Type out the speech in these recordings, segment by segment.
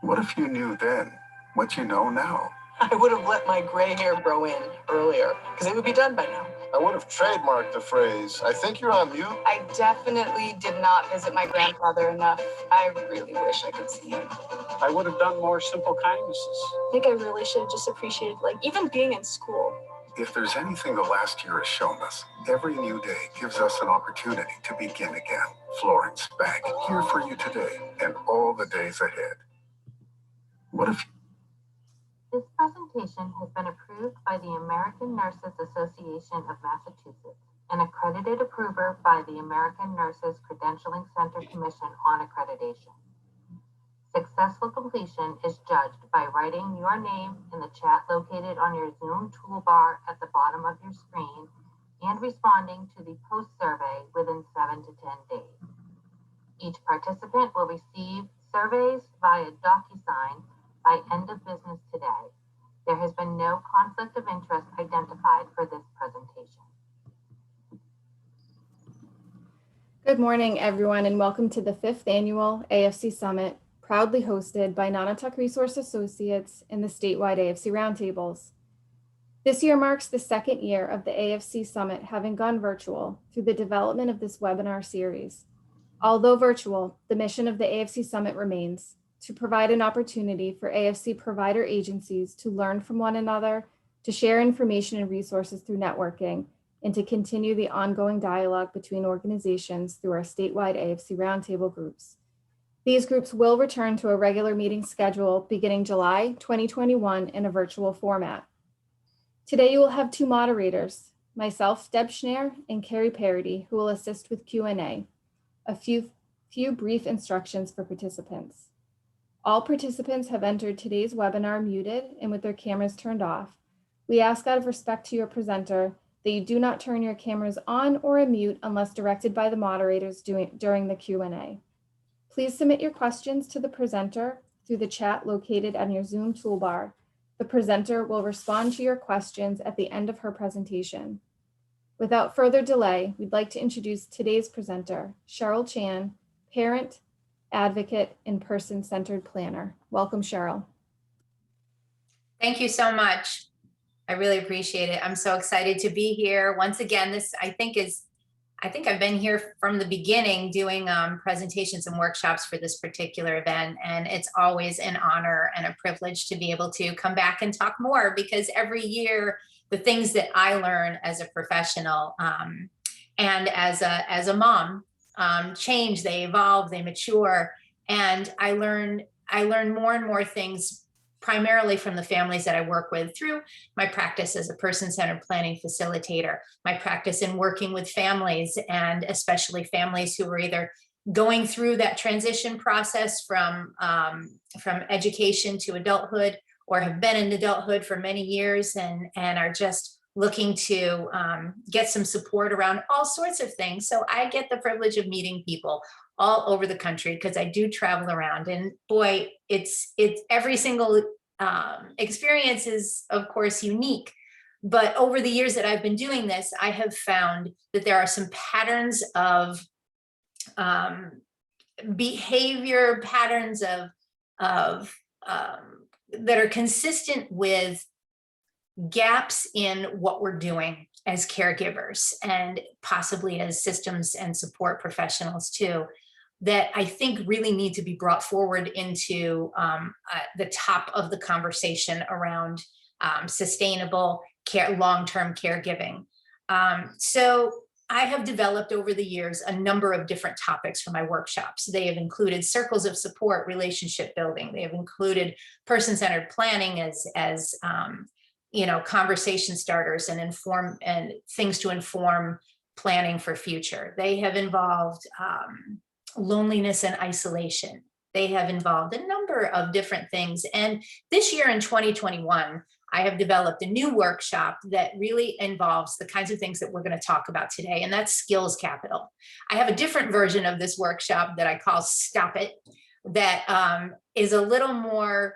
What if you knew then what you know now? I would have let my gray hair grow in earlier, because it would be done by now. I would have trademarked the phrase, "I think you're on mute." I definitely did not visit my grandfather enough. I really wish I could see him. I would have done more simple kindnesses. I think I really should have just appreciated, even being in school. If there's anything the last year has shown us, every new day gives us an opportunity to begin again. Florence Bank, here for you today and all the days ahead. What if This presentation has been approved by the American Nurses Association of Massachusetts, an accredited approver by the American Nurses Credentialing Center Commission on Accreditation. Successful completion is judged by writing your name in the chat located on your Zoom toolbar at the bottom of your screen and responding to the post survey within 7 to 10 days. Each participant will receive surveys via DocuSign by end of business today. There has been no conflict of interest identified for this presentation. Good morning, everyone, and welcome to the 5th Annual AFC Summit, proudly hosted by Nonotuck Resource Associates and the statewide AFC Roundtables. This year marks the 2nd year of the AFC Summit having gone virtual through the development of this webinar series. Although virtual, the mission of the AFC Summit remains to provide an opportunity for AFC provider agencies to learn from one another, to share information and resources through networking, and to continue the ongoing dialogue between organizations through our statewide AFC Roundtable groups. These groups will return to a regular meeting schedule beginning July 2021 in a virtual format. Today you will have 2 moderators, myself, Deb Schneer, and Carrie Parody, who will assist with Q&A. A few brief instructions for participants. All participants have entered today's webinar muted and with their cameras turned off. We ask out of respect to your presenter that you do not turn your cameras on or unmute unless directed by the moderators during the Q&A. Please submit your questions to the presenter through the chat located on your Zoom toolbar. The presenter will respond to your questions at the end of her presentation. Without further delay, we'd like to introduce today's presenter, Cheryl Chan, parent, advocate, and person-centered planner. Welcome, Cheryl. Thank you so much. I really appreciate it. I'm so excited to be here. Once again, I think I've been here from the beginning doing presentations and workshops for this particular event. And it's always an honor and a privilege to be able to come back and talk more, because every year, the things that I learn as a professional and as a mom change, they evolve, they mature, and I learn more and more things, primarily from the families that I work with through my practice as a person-centered planning facilitator, my practice in working with families, and especially families who are either going through that transition process from education to adulthood, or have been in adulthood for many years and are just looking to get some support around all sorts of things. So I get the privilege of meeting people all over the country because I do travel around, and boy, it's every single experience is of course unique. But over the years that I've been doing this, I have found that there are some patterns of behavior, patterns of that are consistent with gaps in what we're doing as caregivers and possibly as systems and support professionals too, that I think really need to be brought forward into the top of the conversation around sustainable care, long-term caregiving. So I have developed over the years a number of different topics for my workshops. They have included circles of support, relationship building. They have included person-centered planning as conversation starters and things to inform planning for future. They have involved loneliness and isolation. They have involved a number of different things. And this year in 2021, I have developed a new workshop that really involves the kinds of things that we're going to talk about today, and that's skills capital. I have a different version of this workshop that I call Stop It, that is a little more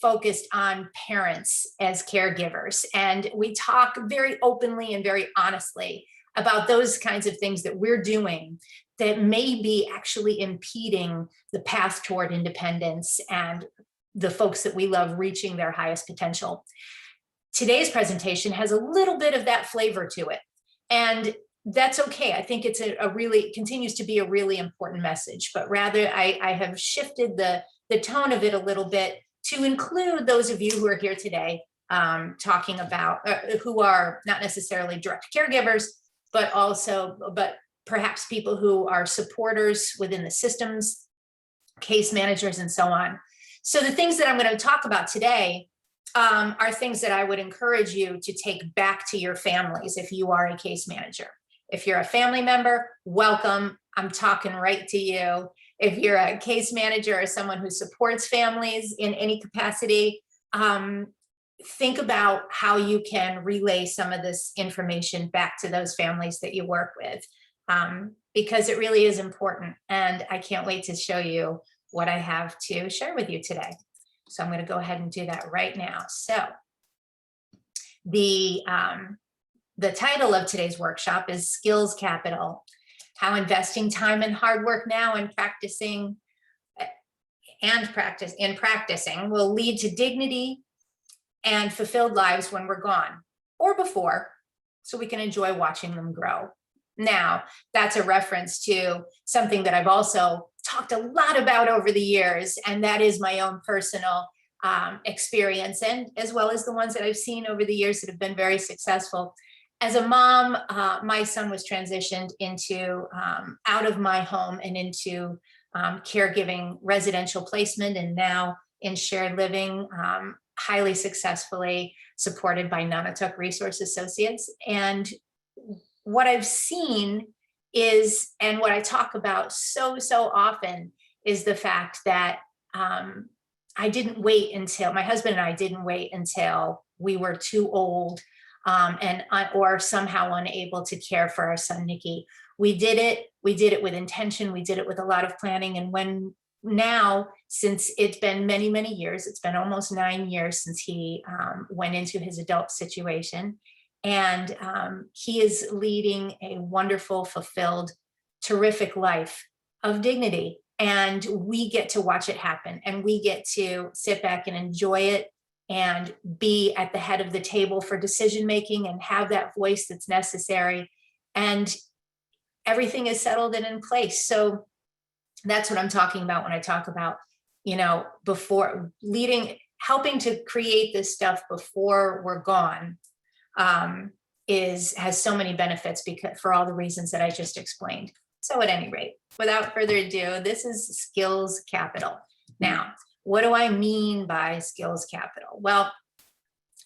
focused on parents as caregivers. And we talk very openly and very honestly about those kinds of things that we're doing that may be actually impeding the path toward independence and the folks that we love reaching their highest potential. Today's presentation has a little bit of that flavor to it, and that's okay. I think it's a really continues to be a really important message, but rather I have shifted the tone of it a little bit to include those of you who are here today talking about who are not necessarily direct caregivers, but perhaps people who are supporters within the systems, case managers, and so on. So the things that I'm going to talk about today are things that I would encourage you to take back to your families if you are a case manager. If you're a family member, welcome. I'm talking right to you. If you're a case manager or someone who supports families in any capacity, think about how you can relay some of this information back to those families that you work with, because it really is important. And I can't wait to show you what I have to share with you today. So I'm going to go ahead and do that right now. So the title of today's workshop is Skills Capital: How Investing Time and Hard Work Now and Practicing will lead to dignity and fulfilled lives when we're gone, or before, so we can enjoy watching them grow. Now, that's a reference to something that I've also talked a lot about over the years, and that is my own personal experience, and as well as the ones that I've seen over the years that have been very successful. As a mom, my son was transitioned into out of my home and into caregiving residential placement, and now in shared living, highly successfully supported by Nonotuck Resource Associates. And what I've seen is, and what I talk about so often, is the fact that I didn't wait until, my husband and I didn't wait until we were too old or somehow unable to care for our son, Nikki. We did it with intention. We did it with a lot of planning. And now, since it's been many years, it's been almost 9 years since he went into his adult situation. And he is leading a wonderful, fulfilled, terrific life of dignity. And we get to watch it happen, and we get to sit back and enjoy it and be at the head of the table for decision making and have that voice that's necessary. And everything is settled and in place. So that's what I'm talking about when I talk about, before helping to create this stuff before we're gone. Has so many benefits because for all the reasons that I just explained. So at any rate, without further ado, this is skills capital. Now, what do I mean by skills capital? Well,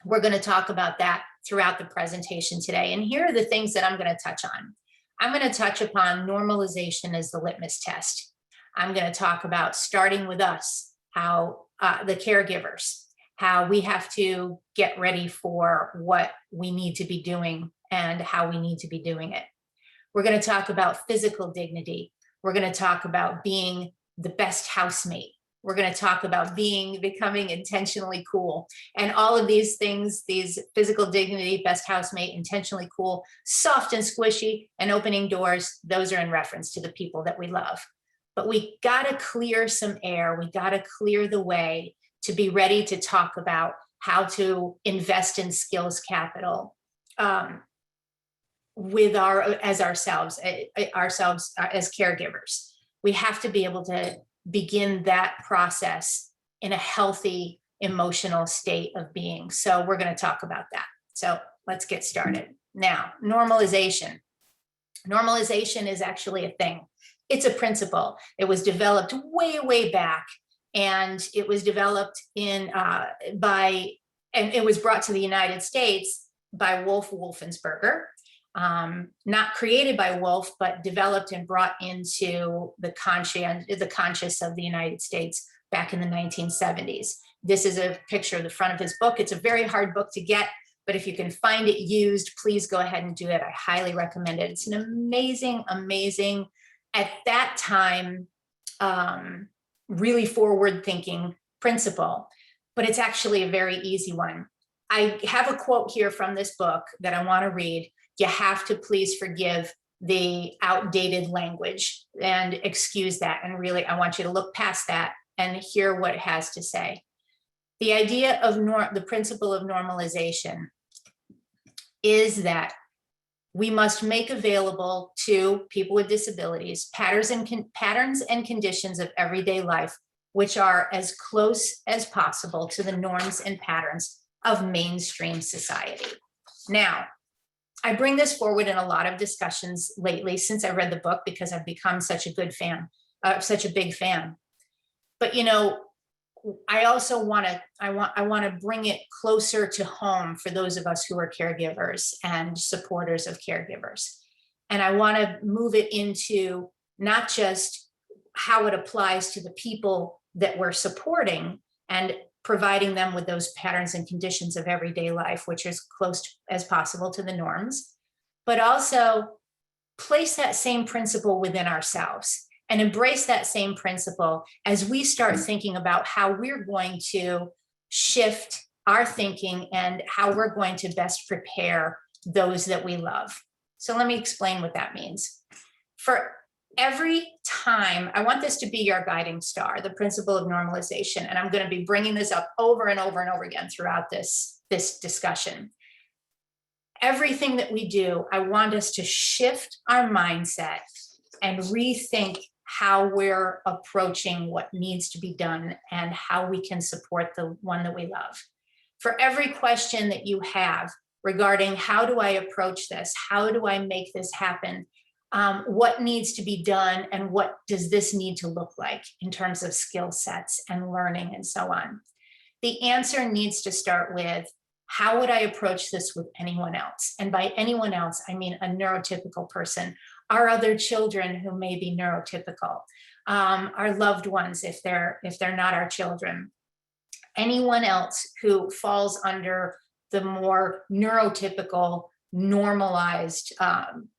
we're going to talk about that throughout the presentation today. And here are the things that I'm going to touch on. I'm going to touch upon normalization as the litmus test. I'm going to talk about starting with us, how the caregivers, how we have to get ready for what we need to be doing and how we need to be doing it. We're going to talk about physical dignity. We're going to talk about being the best housemate. We're going to talk about becoming intentionally cool. And all of these things, these physical dignity, best housemate, intentionally cool, soft and squishy, and opening doors, those are in reference to the people that we love. But we got to clear some air. We got to clear the way to be ready to talk about how to invest in skills capital as ourselves as caregivers. We have to be able to begin that process in a healthy emotional state of being. So we're going to talk about that. So let's get started. Now, normalization. Normalization is actually a thing. It's a principle. It was developed way back, and it was developed and it was brought to the United States by Wolf Wolfensberger. Not created by Wolf, but developed and brought into the conscious of the United States back in the 1970s. This is a picture of the front of his book. It's a very hard book to get, but if you can find it used, please go ahead and do it. I highly recommend it. It's an amazing, at that time, really forward-thinking principle, but it's actually a very easy one. I have a quote here from this book that I want to read. You have to please forgive the outdated language and excuse that. And really, I want you to look past that and hear what it has to say. The idea of the principle of normalization is that we must make available to people with disabilities patterns and conditions of everyday life, which are as close as possible to the norms and patterns of mainstream society. Now, I bring this forward in a lot of discussions lately since I read the book, because I've become such a big fan. But you know, I also want to bring it closer to home for those of us who are caregivers and supporters of caregivers. And I want to move it into not just how it applies to the people that we're supporting and providing them with those patterns and conditions of everyday life, which is close as possible to the norms, but also place that same principle within ourselves and embrace that same principle as we start thinking about how we're going to shift our thinking and how we're going to best prepare those that we love. So let me explain what that means. For every time, I want this to be your guiding star, the principle of normalization, and I'm going to be bringing this up over and over and over again throughout this discussion. Everything that we do, I want us to shift our mindset and rethink how we're approaching what needs to be done and how we can support the one that we love. For every question that you have regarding how do I approach this, how do I make this happen, what needs to be done, and what does this need to look like in terms of skill sets and learning and so on, the answer needs to start with, how would I approach this with anyone else? And by anyone else, I mean a neurotypical person, our other children who may be neurotypical, our loved ones if they're not our children, anyone else who falls under the more neurotypical, normalized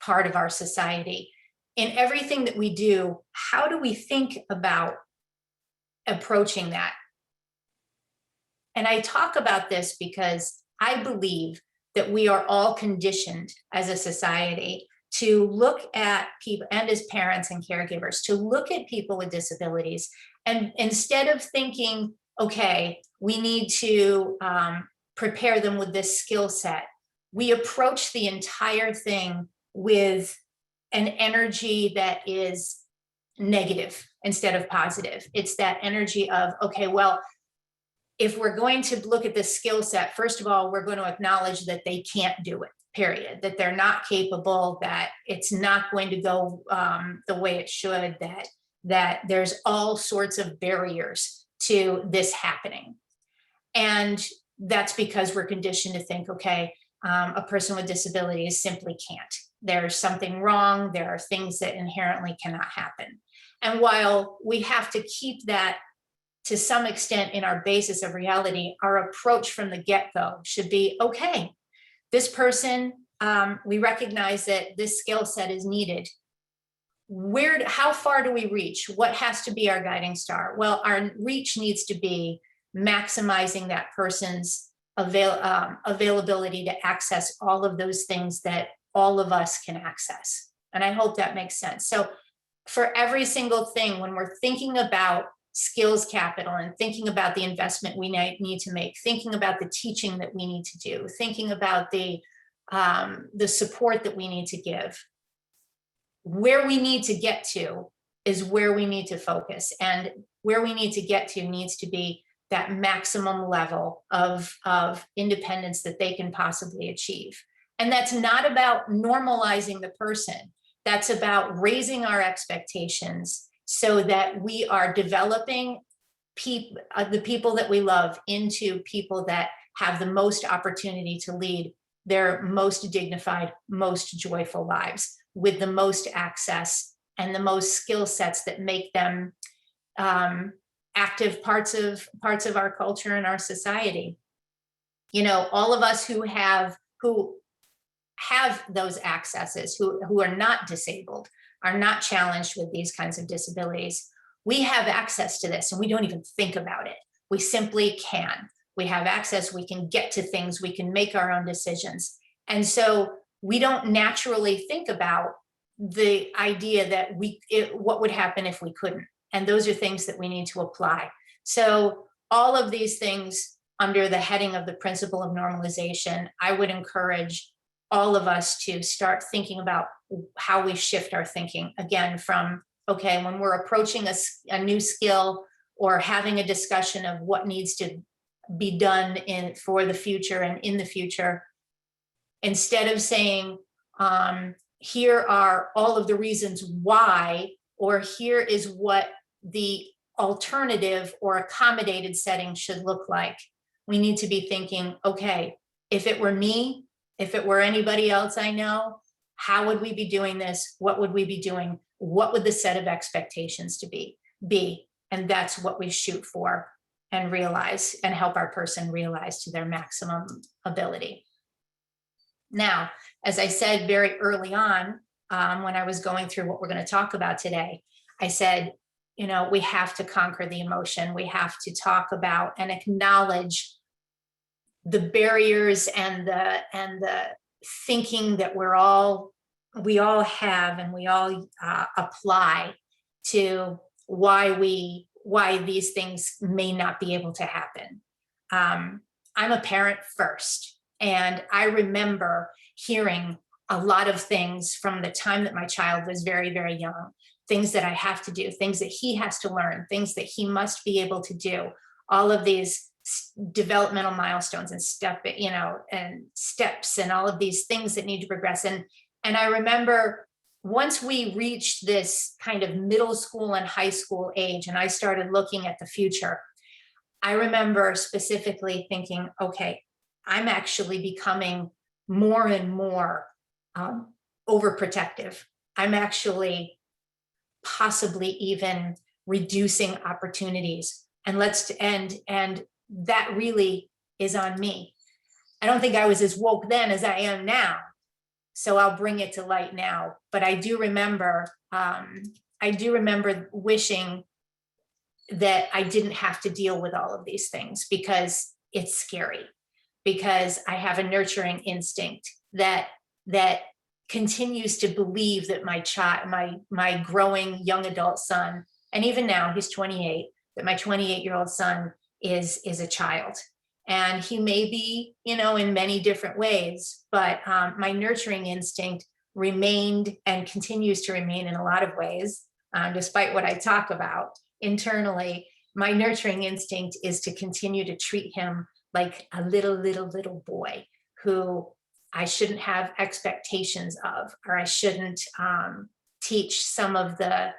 part of our society. In everything that we do, how do we think about approaching that? And I talk about this because I believe that we are all conditioned as a society to look at people, and as parents and caregivers, to look at people with disabilities, and instead of thinking, okay, we need to prepare them with this skill set, we approach the entire thing with an energy that is negative instead of positive. It's that energy of, okay, well, if we're going to look at this skill set, first of all, we're going to acknowledge that they can't do it, period, that they're not capable, that it's not going to go the way it should, that there's all sorts of barriers to this happening. And that's because we're conditioned to think, okay, a person with disabilities simply can't. There's something wrong. There are things that inherently cannot happen. And while we have to keep that to some extent in our basis of reality, our approach from the get-go should be, okay, this person, we recognize that this skill set is needed. How far do we reach? What has to be our guiding star? Well, our reach needs to be maximizing that person's availability to access all of those things that all of us can access. And I hope that makes sense. So for every single thing, when we're thinking about skills capital and thinking about the investment we need to make, thinking about the teaching that we need to do, thinking about the support that we need to give, where we need to get to is where we need to focus. And where we need to get to needs to be that maximum level of independence that they can possibly achieve. And that's not about normalizing the person. That's about raising our expectations so that we are developing the people that we love into people that have the most opportunity to lead their most dignified, most joyful lives with the most access and the most skill sets that make them active parts of our culture and our society. You know, all of us who have those accesses, who are not disabled, are not challenged with these kinds of disabilities, we have access to this and we don't even think about it. We simply can. We have access, we can get to things, we can make our own decisions. And so we don't naturally think about the idea that what would happen if we couldn't. And those are things that we need to apply. So all of these things under the heading of the principle of normalization, I would encourage all of us to start thinking about how we shift our thinking again from, okay, when we're approaching a new skill or having a discussion of what needs to be done for the future and in the future, instead of saying, here are all of the reasons why, or here is what the alternative or accommodated setting should look like. We need to be thinking, okay, if it were me, if it were anybody else I know, how would we be doing this? What would we be doing? What would the set of expectations to be? And that's what we shoot for and realize and help our person realize to their maximum ability. Now, as I said very early on, when I was going through what we're going to talk about today, I said, you know, we have to conquer the emotion. We have to talk about and acknowledge the barriers and the thinking that we all have and we all apply to why these things may not be able to happen. I'm a parent first, and I remember hearing a lot of things from the time that my child was very, very young, things that I have to do, things that he has to learn, things that he must be able to do, all of these developmental milestones and steps and all of these things that need to progress. And I remember once we reached this kind of middle school and high school age, and I started looking at the future, I remember specifically thinking, okay, I'm actually becoming more and more overprotective. I'm actually possibly even reducing opportunities. And that really is on me. I don't think I was as woke then as I am now, so I'll bring it to light now. But I do remember wishing that I didn't have to deal with all of these things because it's scary, because I have a nurturing instinct that continues to believe that my growing young adult son, and even now he's 28, that my 28-year-old son is a child. And he may be, in many different ways, but my nurturing instinct remained and continues to remain in a lot of ways, despite what I talk about internally. My nurturing instinct is to continue to treat him like a little boy who I shouldn't have expectations of, or I shouldn't teach some of the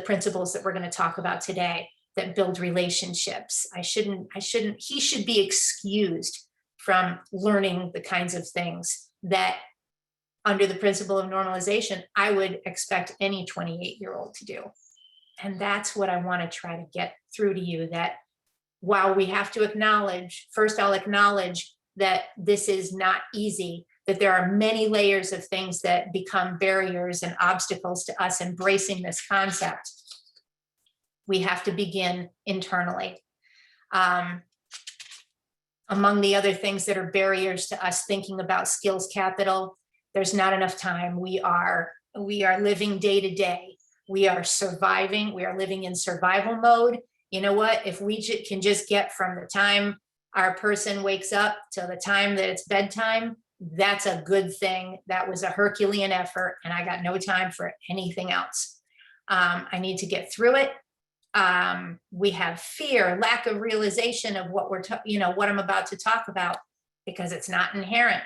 principles that we're going to talk about today that build relationships. He should be excused from learning the kinds of things that under the principle of normalization, I would expect any 28-year-old to do. And that's what I want to try to get through to you, that while we have to acknowledge, first I'll acknowledge that this is not easy, that there are many layers of things that become barriers and obstacles to us embracing this concept. We have to begin internally. Among the other things that are barriers to us thinking about skills capital, there's not enough time. We are living day to day. We are surviving. We are living in survival mode. You know what? If we can just get from the time our person wakes up to the time that it's bedtime, that's a good thing. That was a Herculean effort, and I got no time for anything else. I need to get through it. We have fear, lack of realization of what what I'm about to talk about, because it's not inherent.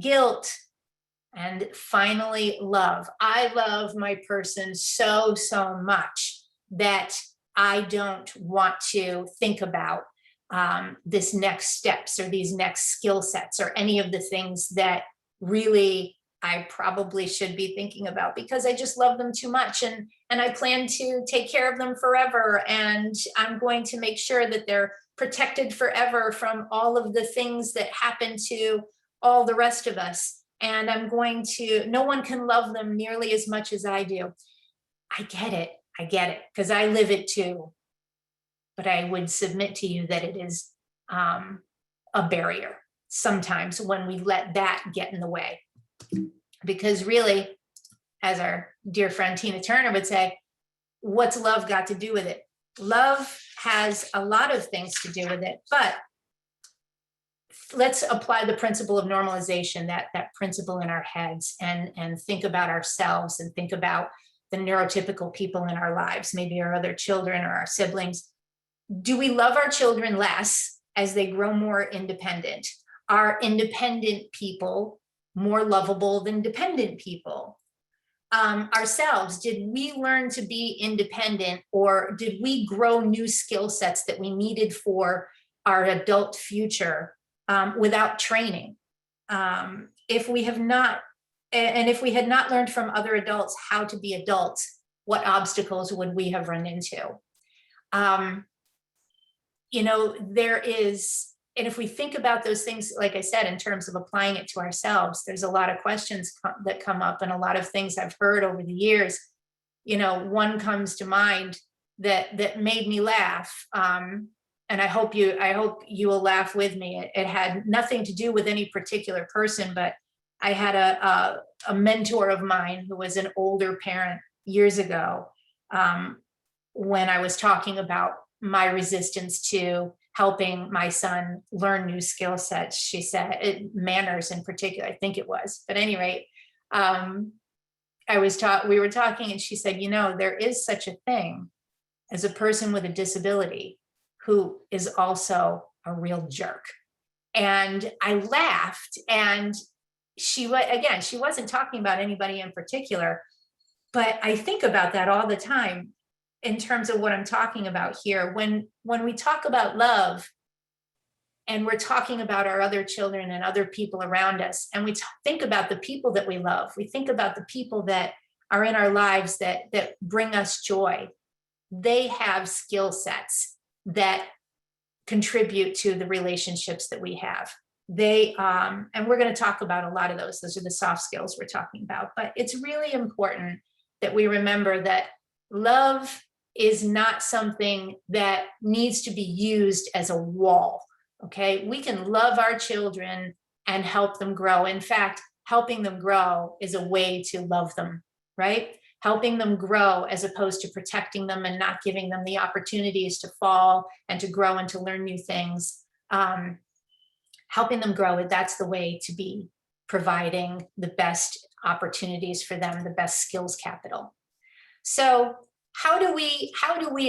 Guilt. And finally, love. I love my person so much that I don't want to think about this next steps or these next skill sets or any of the things that really I probably should be thinking about, because I just love them too much, and I plan to take care of them forever, and I'm going to make sure that they're protected forever from all of the things that happen to all the rest of us, and no one can love them nearly as much as I do. I get it, because I live it too. But I would submit to you that it is a barrier sometimes when we let that get in the way. Because really, as our dear friend Tina Turner would say, what's love got to do with it? Love has a lot of things to do with it, but let's apply the principle of normalization, that principle in our heads, and think about ourselves and think about the neurotypical people in our lives, maybe our other children or our siblings. Do we love our children less as they grow more independent? Are independent people more lovable than dependent people? Ourselves, did we learn to be independent, or did we grow new skill sets that we needed for our adult future without training? If we have not, and if we had not learned from other adults how to be adults, what obstacles would we have run into? You know, there is, and if we think about those things, like I said, in terms of applying it to ourselves, there's a lot of questions that come up, and a lot of things I've heard over the years. You know, one comes to mind that made me laugh. And I hope you will laugh with me. It had nothing to do with any particular person, but I had a mentor of mine who was an older parent years ago, when I was talking about my resistance to helping my son learn new skill sets. She said, manners in particular, I think it was. But at any rate, we were talking, and she said, you know, there is such a thing as a person with a disability who is also a real jerk. And I laughed, and she wasn't talking about anybody in particular, but I think about that all the time in terms of what I'm talking about here. When we talk about love, and we're talking about our other children and other people around us, and we think about the people that we love, we think about the people that are in our lives that bring us joy. They have skill sets that contribute to the relationships that we have. And we're going to talk about a lot of those. Those are the soft skills we're talking about. But it's really important that we remember that love is not something that needs to be used as a wall. Okay, we can love our children and help them grow. In fact, helping them grow is a way to love them, right? Helping them grow as opposed to protecting them and not giving them the opportunities to fall and to grow and to learn new things. Helping them grow, that's the way to be providing the best opportunities for them, the best skills capital. So how do we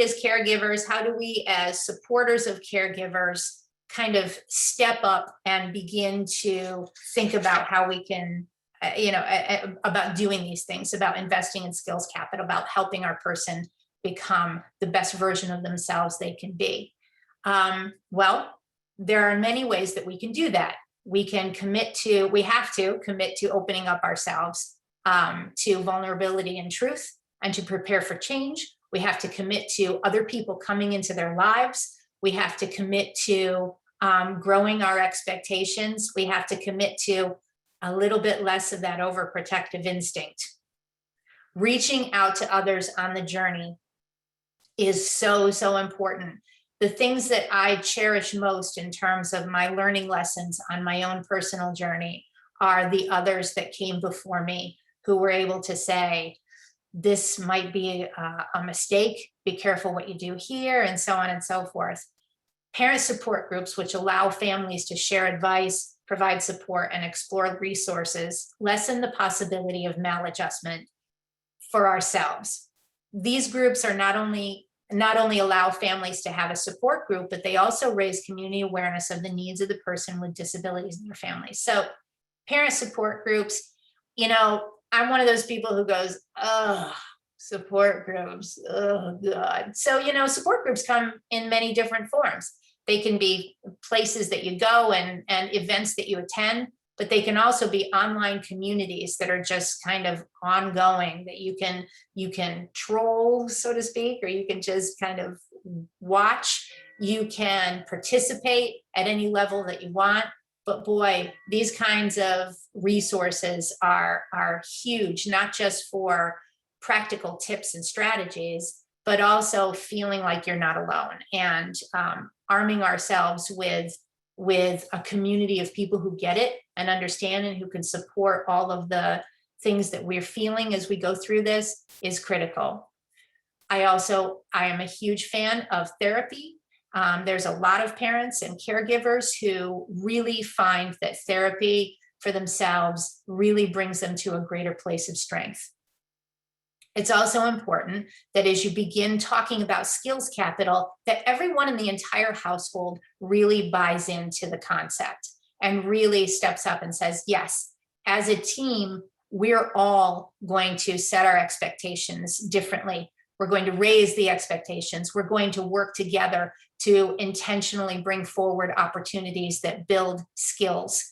as caregivers, how do we as supporters of caregivers kind of step up and begin to think about how we can, about doing these things, about investing in skills capital, about helping our person become the best version of themselves they can be? Well, there are many ways that we can do that. We have to commit to opening up ourselves to vulnerability and truth, and to prepare for change. We have to commit to other people coming into their lives. We have to commit to growing our expectations. We have to commit to a little bit less of that overprotective instinct. Reaching out to others on the journey is so, so important. The things that I cherish most in terms of my learning lessons on my own personal journey are the others that came before me, who were able to say, this might be a mistake, be careful what you do here, and so on and so forth. Parent support groups, which allow families to share advice, provide support, and explore resources, lessen the possibility of maladjustment for ourselves. These groups are not only allow families to have a support group, but they also raise community awareness of the needs of the person with disabilities in their family. So parent support groups, I'm one of those people who goes, oh, support groups, oh God. So, support groups come in many different forms. They can be places that you go and events that you attend, but they can also be online communities that are just kind of ongoing, that you can troll, so to speak, or you can just kind of watch. You can participate at any level that you want. But boy, these kinds of resources are huge, not just for practical tips and strategies, but also feeling like you're not alone, and arming ourselves with a community of people who get it and understand and who can support all of the things that we're feeling as we go through this is critical. I am a huge fan of therapy. There's a lot of parents and caregivers who really find that therapy for themselves really brings them to a greater place of strength. It's also important that as you begin talking about skills capital, that everyone in the entire household really buys into the concept and really steps up and says, yes, as a team, we're all going to set our expectations differently. We're going to raise the expectations. We're going to work together to intentionally bring forward opportunities that build skills.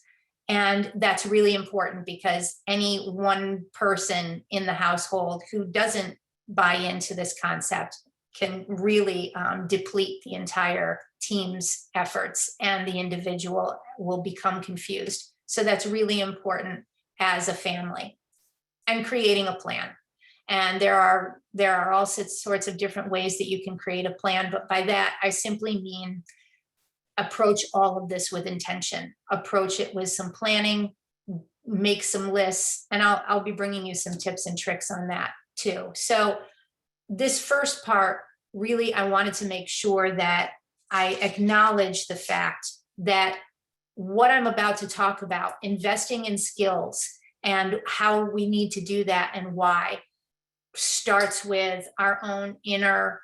And that's really important because any one person in the household who doesn't buy into this concept can really deplete the entire team's efforts, and the individual will become confused. So that's really important as a family. And creating a plan. And there are all sorts of different ways that you can create a plan, but by that I simply mean approach all of this with intention, approach it with some planning, make some lists, and I'll be bringing you some tips and tricks on that too. So this first part, really, I wanted to make sure that I acknowledge the fact that what I'm about to talk about, investing in skills and how we need to do that and why, starts with our own inner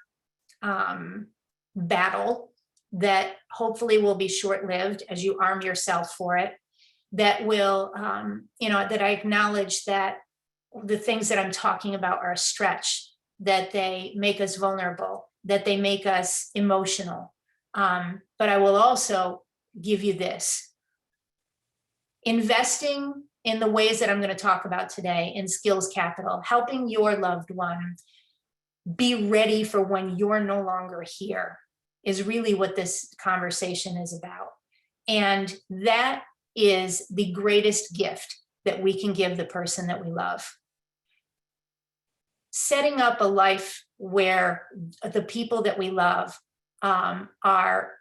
battle that hopefully will be short-lived as you arm yourself for it, that will, that I acknowledge that the things that I'm talking about are a stretch, that they make us vulnerable, that they make us emotional. But I will also give you this. Investing in the ways that I'm going to talk about today in skills capital, helping your loved one be ready for when you're no longer here, is really what this conversation is about. And that is the greatest gift that we can give the person that we love. Setting up a life where the people that we love are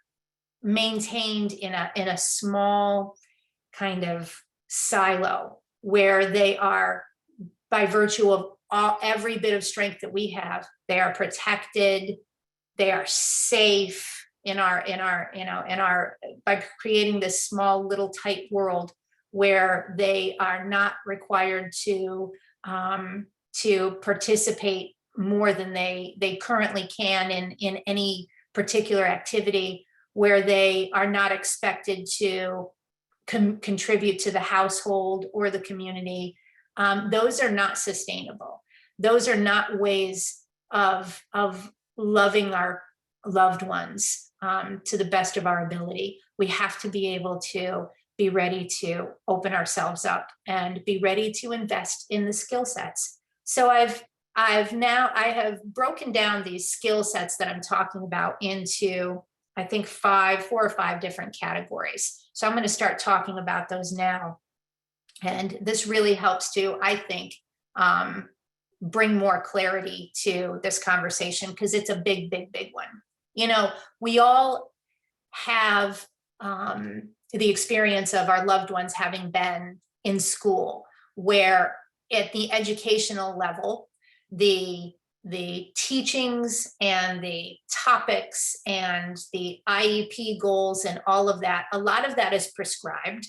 maintained in a small kind of silo, where they are, by virtue of every bit of strength that we have, they are protected, they are safe by creating this small little tight world where they are not required to participate more than they currently can in any particular activity, where they are not expected to contribute to the household or the community. Those are not sustainable. Those are not ways of loving our loved ones to the best of our ability. We have to be able to be ready to open ourselves up and be ready to invest in the skill sets. So I have broken down these skill sets that I'm talking about into, I think, 4 or 5 different categories. So I'm going to start talking about those now. And this really helps to, I think, bring more clarity to this conversation, because it's a big, big, big one. You know, we all have the experience of our loved ones having been in school, where at the educational level, the teachings and the topics and the IEP goals and all of that, a lot of that is prescribed.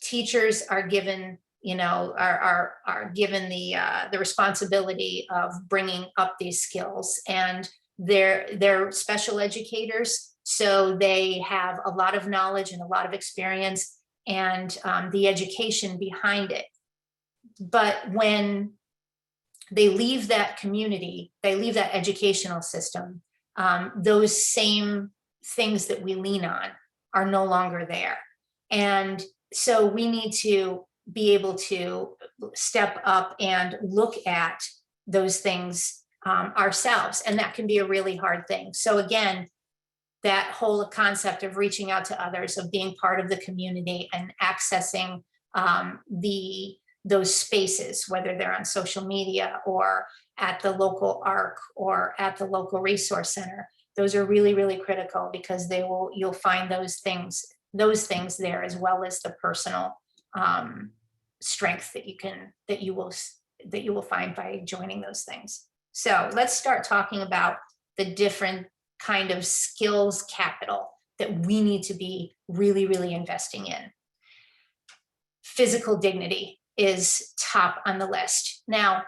Teachers are given, are given the responsibility of bringing up these skills, and they're special educators, so they have a lot of knowledge and a lot of experience and the education behind it. But when they leave that community, they leave that educational system, those same things that we lean on are no longer there. And so we need to be able to step up and look at those things ourselves. And that can be a really hard thing. So again, that whole concept of reaching out to others, of being part of the community and accessing those spaces, whether they're on social media or at the local ARC or at the local resource center, those are really, really critical, because you'll find those things there, as well as the personal strength that you will find by joining those things. So let's start talking about the different kind of skills capital that we need to be really, really investing in. Physical dignity is top on the list. Now,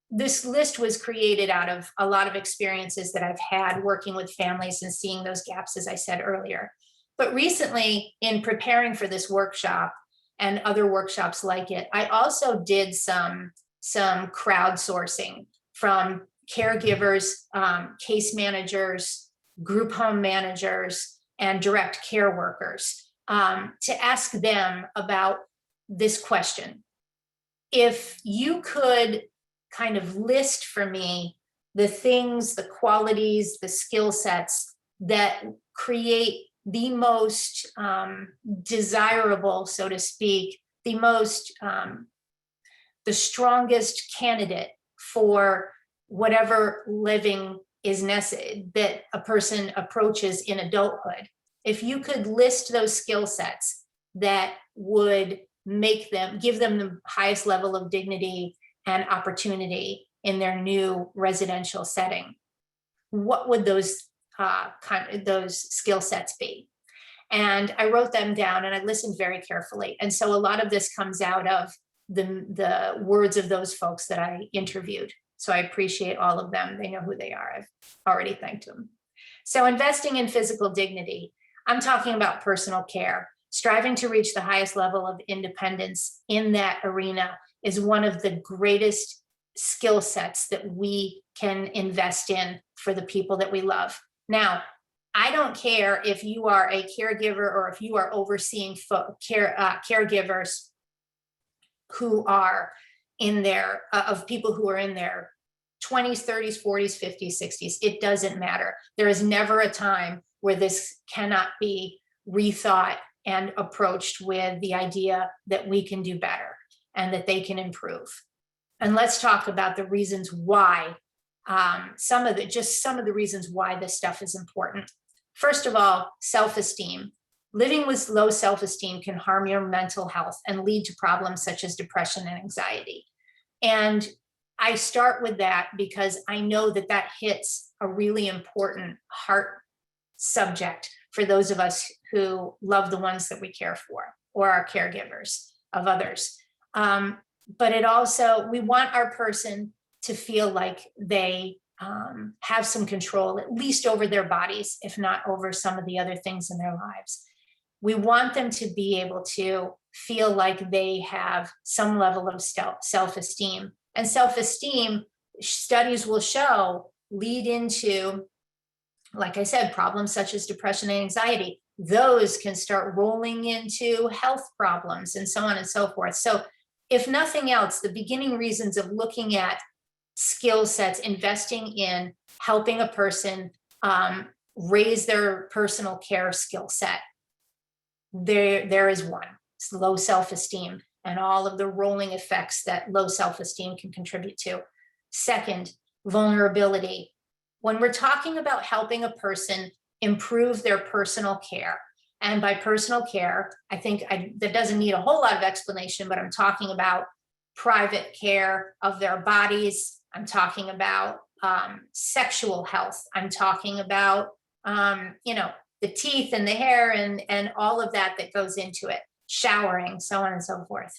this list was created out of a lot of experiences that I've had working with families and seeing those gaps, as I said earlier. But recently, in preparing for this workshop and other workshops like it, I also did some crowdsourcing from caregivers, case managers, group home managers, and direct care workers to ask them about this question. If you could kind of list for me the things, the qualities, the skill sets that create the most desirable, so to speak, the strongest candidate for whatever living is necessary that a person approaches in adulthood. If you could list those skill sets that would give them the highest level of dignity and opportunity in their new residential setting, what would those skill sets be? And I wrote them down and I listened very carefully. And so a lot of this comes out of the words of those folks that I interviewed. So I appreciate all of them. They know who they are. I've already thanked them. So investing in physical dignity, I'm talking about personal care. Striving to reach the highest level of independence in that arena is one of the greatest skill sets that we can invest in for the people that we love. Now, I don't care if you are a caregiver or if you are overseeing caregivers who are in their, of people who are in their 20s, 30s, 40s, 50s, 60s. It doesn't matter. There is never a time where this cannot be rethought and approached with the idea that we can do better and that they can improve. And let's talk about the reasons why, some of the reasons why this stuff is important. First of all, self-esteem. Living with low self-esteem can harm your mental health and lead to problems such as depression and anxiety. And I start with that because I know that that hits a really important heart subject for those of us who love the ones that we care for or are caregivers of others. But it also, we want our person to feel like they have some control, at least over their bodies, if not over some of the other things in their lives. We want them to be able to feel like they have some level of self-esteem. And self-esteem, studies will show, lead into, like I said, problems such as depression and anxiety. Those can start rolling into health problems and so on and so forth. So if nothing else, the beginning reasons of looking at skill sets, investing in helping a person raise their personal care skill set, there is one. It's low self-esteem and all of the rolling effects that low self-esteem can contribute to. Second, vulnerability. When we're talking about helping a person improve their personal care, and by personal care, I think that doesn't need a whole lot of explanation, but I'm talking about private care of their bodies. I'm talking about sexual health. I'm talking about, the teeth and the hair and all of that goes into it, showering, so on and so forth.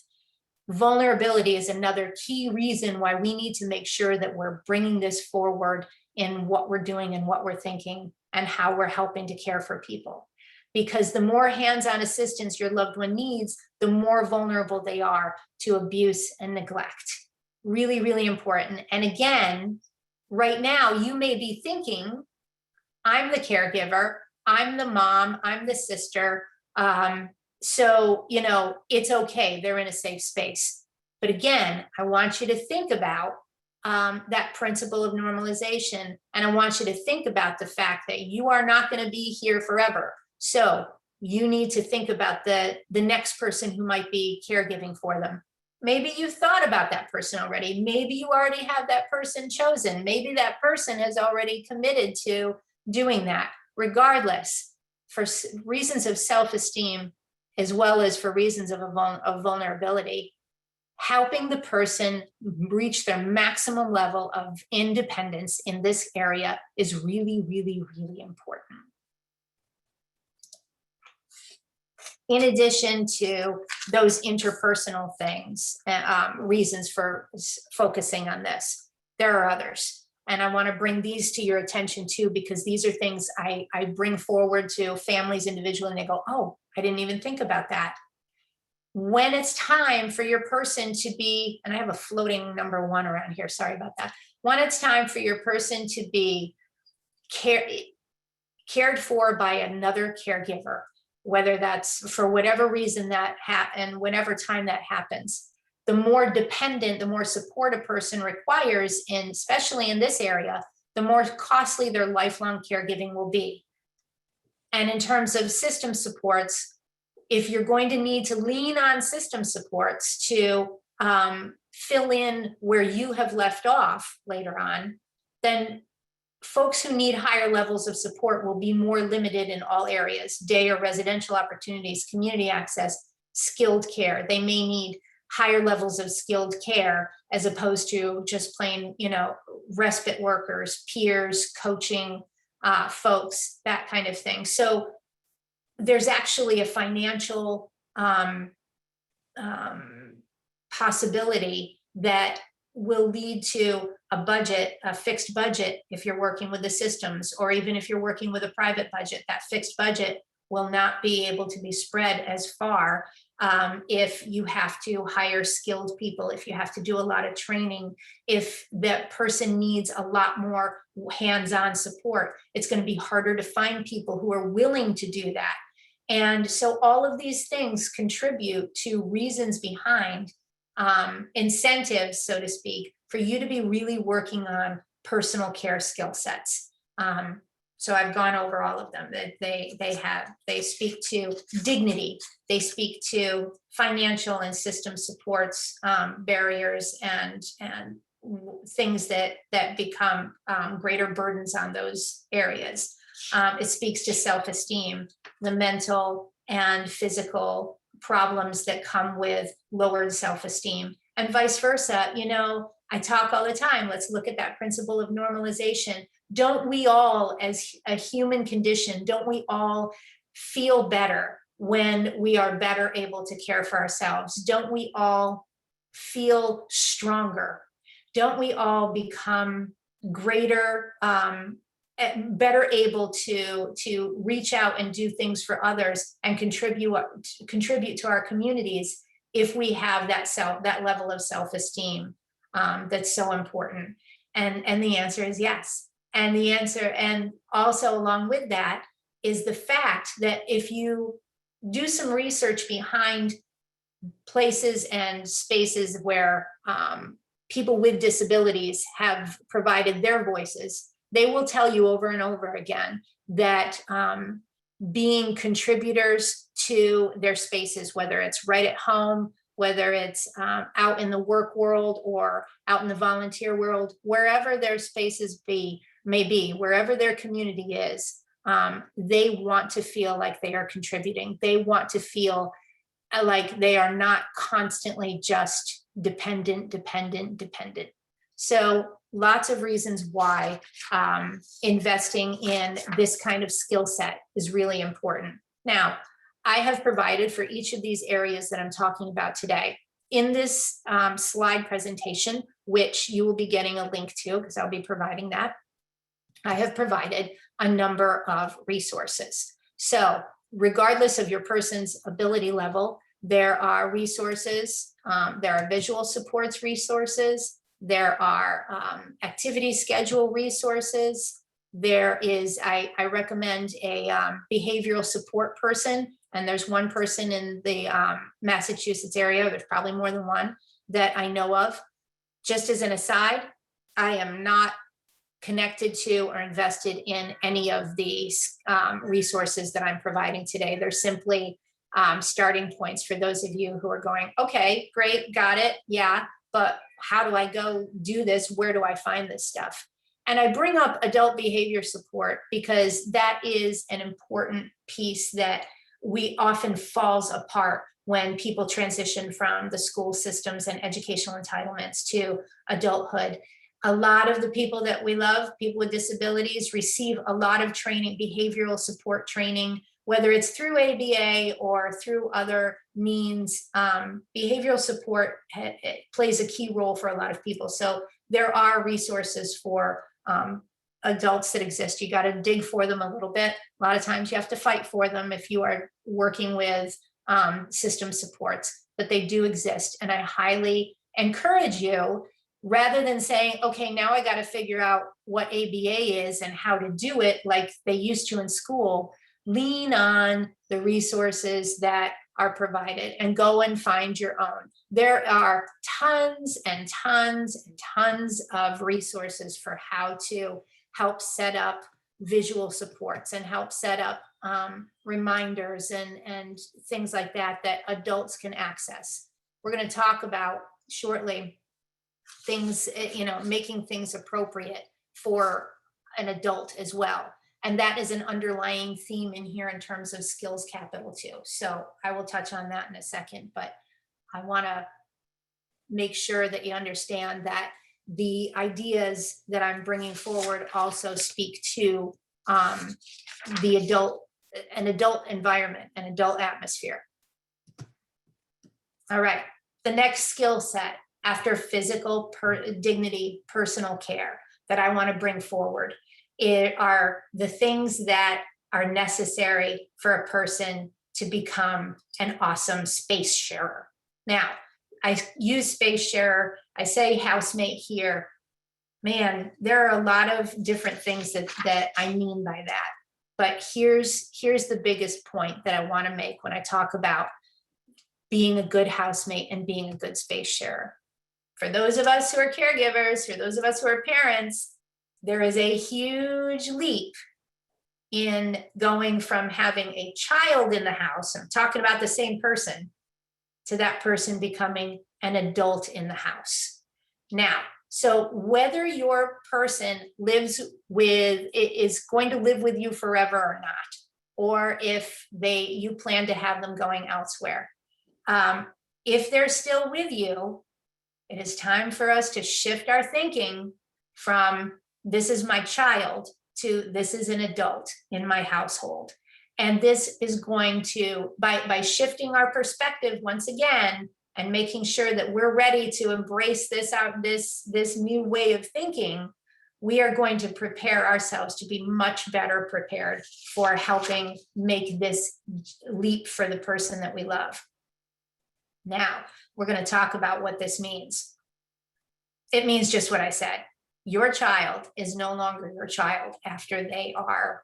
Vulnerability is another key reason why we need to make sure that we're bringing this forward in what we're doing and what we're thinking and how we're helping to care for people. Because the more hands-on assistance your loved one needs, the more vulnerable they are to abuse and neglect. Really, really important. And again, right now, you may be thinking, I'm the caregiver, I'm the mom, I'm the sister, so, it's okay, they're in a safe space. But again, I want you to think about that principle of normalization. And I want you to think about the fact that you are not going to be here forever. So you need to think about the next person who might be caregiving for them. Maybe you've thought about that person already. Maybe you already have that person chosen. Maybe that person has already committed to doing that. Regardless, for reasons of self-esteem, as well as for reasons of vulnerability, helping the person reach their maximum level of independence in this area is really, really, really important. In addition to those interpersonal things, reasons for focusing on this, there are others. And I want to bring these to your attention too, because these are things I bring forward to families individually, and they go, oh, I didn't even think about that. When it's time for your person to be, and I have a floating number 1 around here, sorry about that. When it's time for your person to be cared for by another caregiver, whether that's for whatever reason that happens, whenever time that happens, the more dependent, the more support a person requires, in, especially in this area, the more costly their lifelong caregiving will be. And in terms of system supports, if you're going to need to lean on system supports to fill in where you have left off later on, then folks who need higher levels of support will be more limited in all areas: day or residential opportunities, community access, skilled care. They may need higher levels of skilled care as opposed to just plain, respite workers, peers, coaching folks, that kind of thing. So there's actually a financial possibility that will lead to a budget, a fixed budget, if you're working with the systems, or even if you're working with a private budget, that fixed budget will not be able to be spread as far if you have to hire skilled people, if you have to do a lot of training, if that person needs a lot more hands-on support. It's going to be harder to find people who are willing to do that. And so all of these things contribute to reasons behind incentives, so to speak, for you to be really working on personal care skill sets. So I've gone over all of them. That they speak to dignity, they speak to financial and system supports, barriers, and things that become greater burdens on those areas. It speaks to self-esteem, the mental and physical problems that come with lowered self-esteem, and vice versa. I talk all the time, let's look at that principle of normalization. Don't we all, as a human condition, don't we all feel better when we are better able to care for ourselves? Don't we all feel stronger? Don't we all become greater, better able to reach out and do things for others and contribute to our communities if we have that level of self-esteem that's so important? And the answer is yes. And also along with that is the fact that if you do some research behind places and spaces where people with disabilities have provided their voices, they will tell you over and over again that being contributors to their spaces, whether it's right at home, whether it's out in the work world or out in the volunteer world, wherever their spaces may be, wherever their community is, they want to feel like they are contributing. They want to feel like they are not constantly just dependent. So lots of reasons why investing in this kind of skill set is really important. Now, I have provided for each of these areas that I'm talking about today in this slide presentation, which you will be getting a link to because I'll be providing that. I have provided a number of resources. So regardless of your person's ability level, there are resources, there are visual supports resources, there are activity schedule resources. There is, I recommend a behavioral support person, and there's one person in the Massachusetts area, there's probably more than one that I know of. Just as an aside, I am not connected to or invested in any of these resources that I'm providing today. They're simply starting points for those of you who are going, okay, great, got it, yeah, but how do I go do this? Where do I find this stuff? And I bring up adult behavior support because that is an important piece that we often falls apart when people transition from the school systems and educational entitlements to adulthood. A lot of the people that we love, people with disabilities, receive a lot of training, behavioral support training, whether it's through ABA or through other means. Behavioral support it plays a key role for a lot of people. So there are resources for adults that exist. You got to dig for them a little bit. A lot of times you have to fight for them if you are working with system supports, but they do exist. And I highly encourage you, rather than saying, okay, now I got to figure out what ABA is and how to do it like they used to in school, lean on the resources that are provided and go and find your own. There are tons and tons and tons of resources for how to help set up visual supports and help set up reminders and things like that that adults can access. We're going to talk about shortly things, making things appropriate for an adult as well. And that is an underlying theme in here in terms of skills capital too. So I will touch on that in a second, but I want to make sure that you understand that the ideas that I'm bringing forward also speak to an adult environment, an adult atmosphere. All right, the next skill set after physical dignity, personal care that I want to bring forward are the things that are necessary for a person to become an awesome space sharer. Now, I use space sharer, I say housemate here. Man, there are a lot of different things that I mean by that. But here's the biggest point that I want to make when I talk about being a good housemate and being a good space sharer. For those of us who are caregivers, for those of us who are parents, there is a huge leap in going from having a child in the house, I'm talking about the same person, to that person becoming an adult in the house. Now, so whether your person is going to live with you forever or not, or if you plan to have them going elsewhere, if they're still with you, it is time for us to shift our thinking from this is my child to this is an adult in my household. And this is going to, by shifting our perspective once again, and making sure that we're ready to embrace this new way of thinking, we are going to prepare ourselves to be much better prepared for helping make this leap for the person that we love. Now, we're going to talk about what this means. It means just what I said. Your child is no longer your child after they are,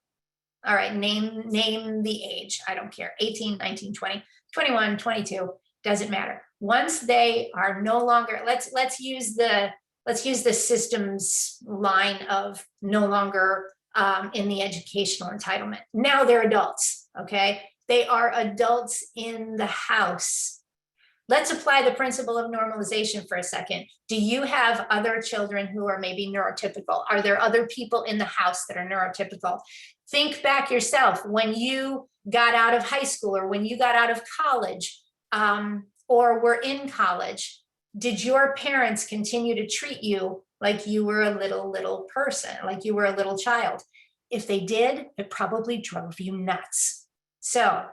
all right, name the age, I don't care, 18, 19, 20, 21, 22, doesn't matter. Once they are no longer, let's use the systems line of no longer in the educational entitlement. Now they're adults, okay? They are adults in the house. Let's apply the principle of normalization for a second. Do you have other children who are maybe neurotypical? Are there other people in the house that are neurotypical? Think back yourself when you got out of high school or when you got out of college or were in college. Did your parents continue to treat you like you were a little person, like you were a little child? If they did, it probably drove you nuts. So,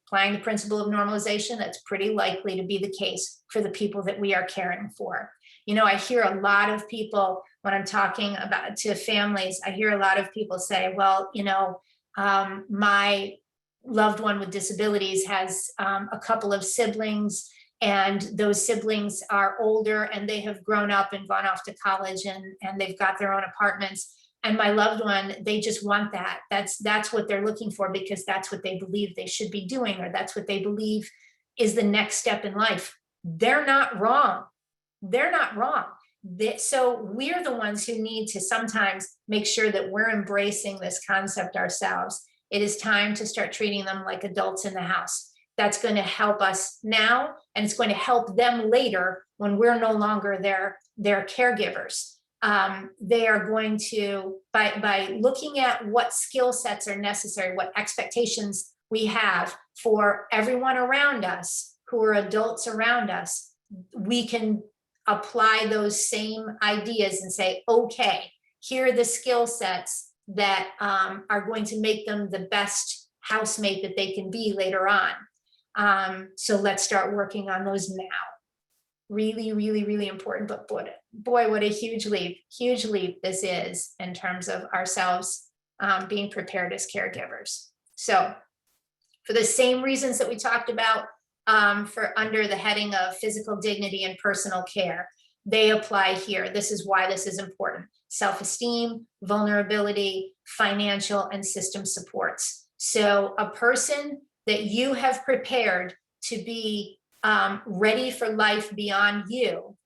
applying the principle of normalization, that's pretty likely to be the case for the people that we are caring for. You know, I hear a lot of people when I'm talking about to families, I hear a lot of people say, well, my loved one with disabilities has a couple of siblings, and those siblings are older and they have grown up and gone off to college and they've got their own apartments. And my loved one, they just want that. That's what they're looking for because that's what they believe they should be doing, or that's what they believe is the next step in life. They're not wrong. They're not wrong. So we're the ones who need to sometimes make sure that we're embracing this concept ourselves. It is time to start treating them like adults in the house. That's going to help us now, and it's going to help them later when we're no longer their caregivers. They are going to, by looking at what skill sets are necessary, what expectations we have for everyone around us who are adults around us, we can apply those same ideas and say, okay, here are the skill sets that are going to make them the best housemate that they can be later on. So let's start working on those now. Really, really, really important. But boy, what a huge leap this is in terms of ourselves being prepared as caregivers. So for the same reasons that we talked about for under the heading of physical dignity and personal care, they apply here. This is why this is important. Self-esteem, vulnerability, financial and system supports. So a person that you have prepared to be ready for life beyond you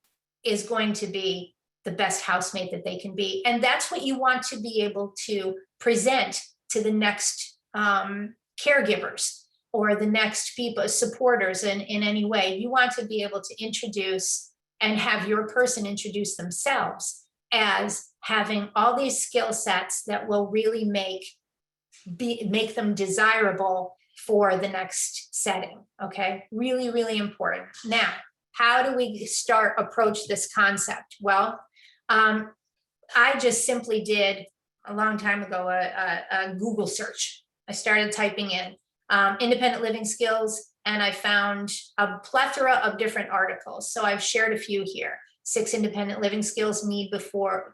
is going to be the best housemate that they can be. And that's what you want to be able to present to the next caregivers or the next people, supporters in any way. You want to be able to introduce and have your person introduce themselves as having all these skill sets that will really make them desirable for the next setting. Okay, really, really important. Now, how do we approach this concept? Well, I just simply did a long time ago a Google search. I started typing in independent living skills, and I found a plethora of different articles. So I've shared a few here. 6 independent living skills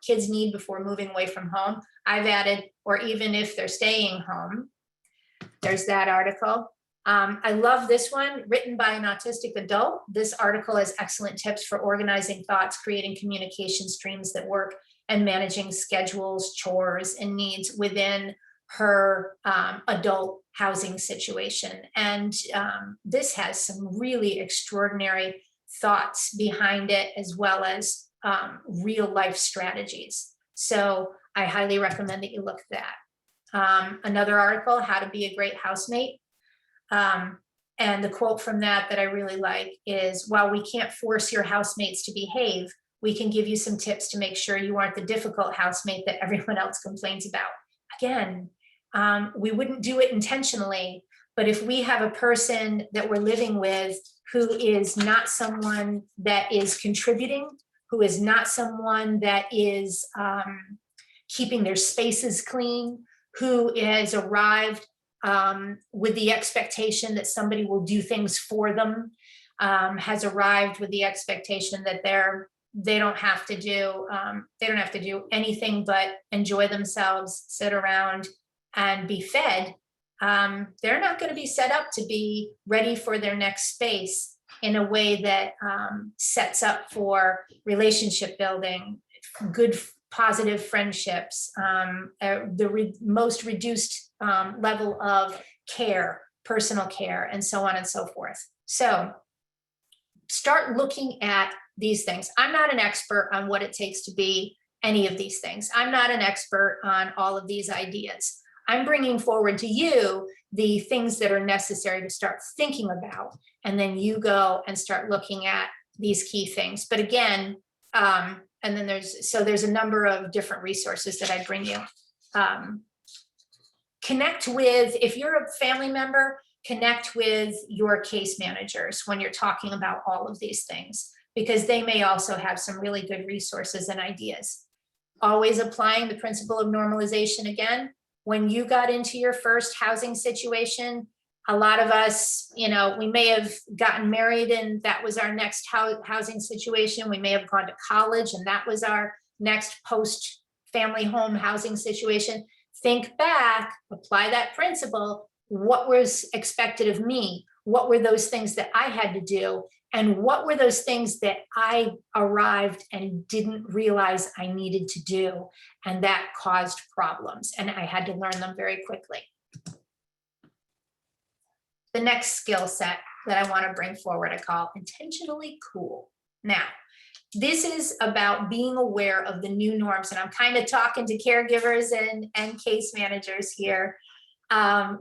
kids need before moving away from home. I've added, or even if they're staying home. There's that article. I love this one, written by an autistic adult. This article has excellent tips for organizing thoughts, creating communication streams that work, and managing schedules, chores, and needs within her adult housing situation. And this has some really extraordinary thoughts behind it, as well as real life strategies. So I highly recommend that you look at that. Another article, How to Be a Great Housemate. And the quote from that I really like is, while we can't force your housemates to behave, we can give you some tips to make sure you aren't the difficult housemate that everyone else complains about. Again, we wouldn't do it intentionally, but if we have a person that we're living with who is not someone that is contributing, who is not someone that is keeping their spaces clean, who has arrived with the expectation that somebody will do things for them, has arrived with the expectation that they don't have to do anything but enjoy themselves, sit around and be fed. They're not going to be set up to be ready for their next space in a way that sets up for relationship building, good positive friendships, most reduced level of care, personal care, and so on and so forth. So start looking at these things. I'm not an expert on what it takes to be any of these things. I'm not an expert on all of these ideas. I'm bringing forward to you the things that are necessary to start thinking about, and then you go and start looking at these key things. But again, and then there's a number of different resources that I bring you. Connect with, if you're a family member, connect with your case managers when you're talking about all of these things, because they may also have some really good resources and ideas. Always applying the principle of normalization again. When you got into your first housing situation, a lot of us, we may have gotten married and that was our next housing situation. We may have gone to college and that was our next post-family home housing situation. Think back, apply that principle. What was expected of me? What were those things that I had to do? And what were those things that I arrived and didn't realize I needed to do? And that caused problems. And I had to learn them very quickly. The next skill set that I want to bring forward, I call intentionally cool. Now, this is about being aware of the new norms. And I'm kind of talking to caregivers and case managers here.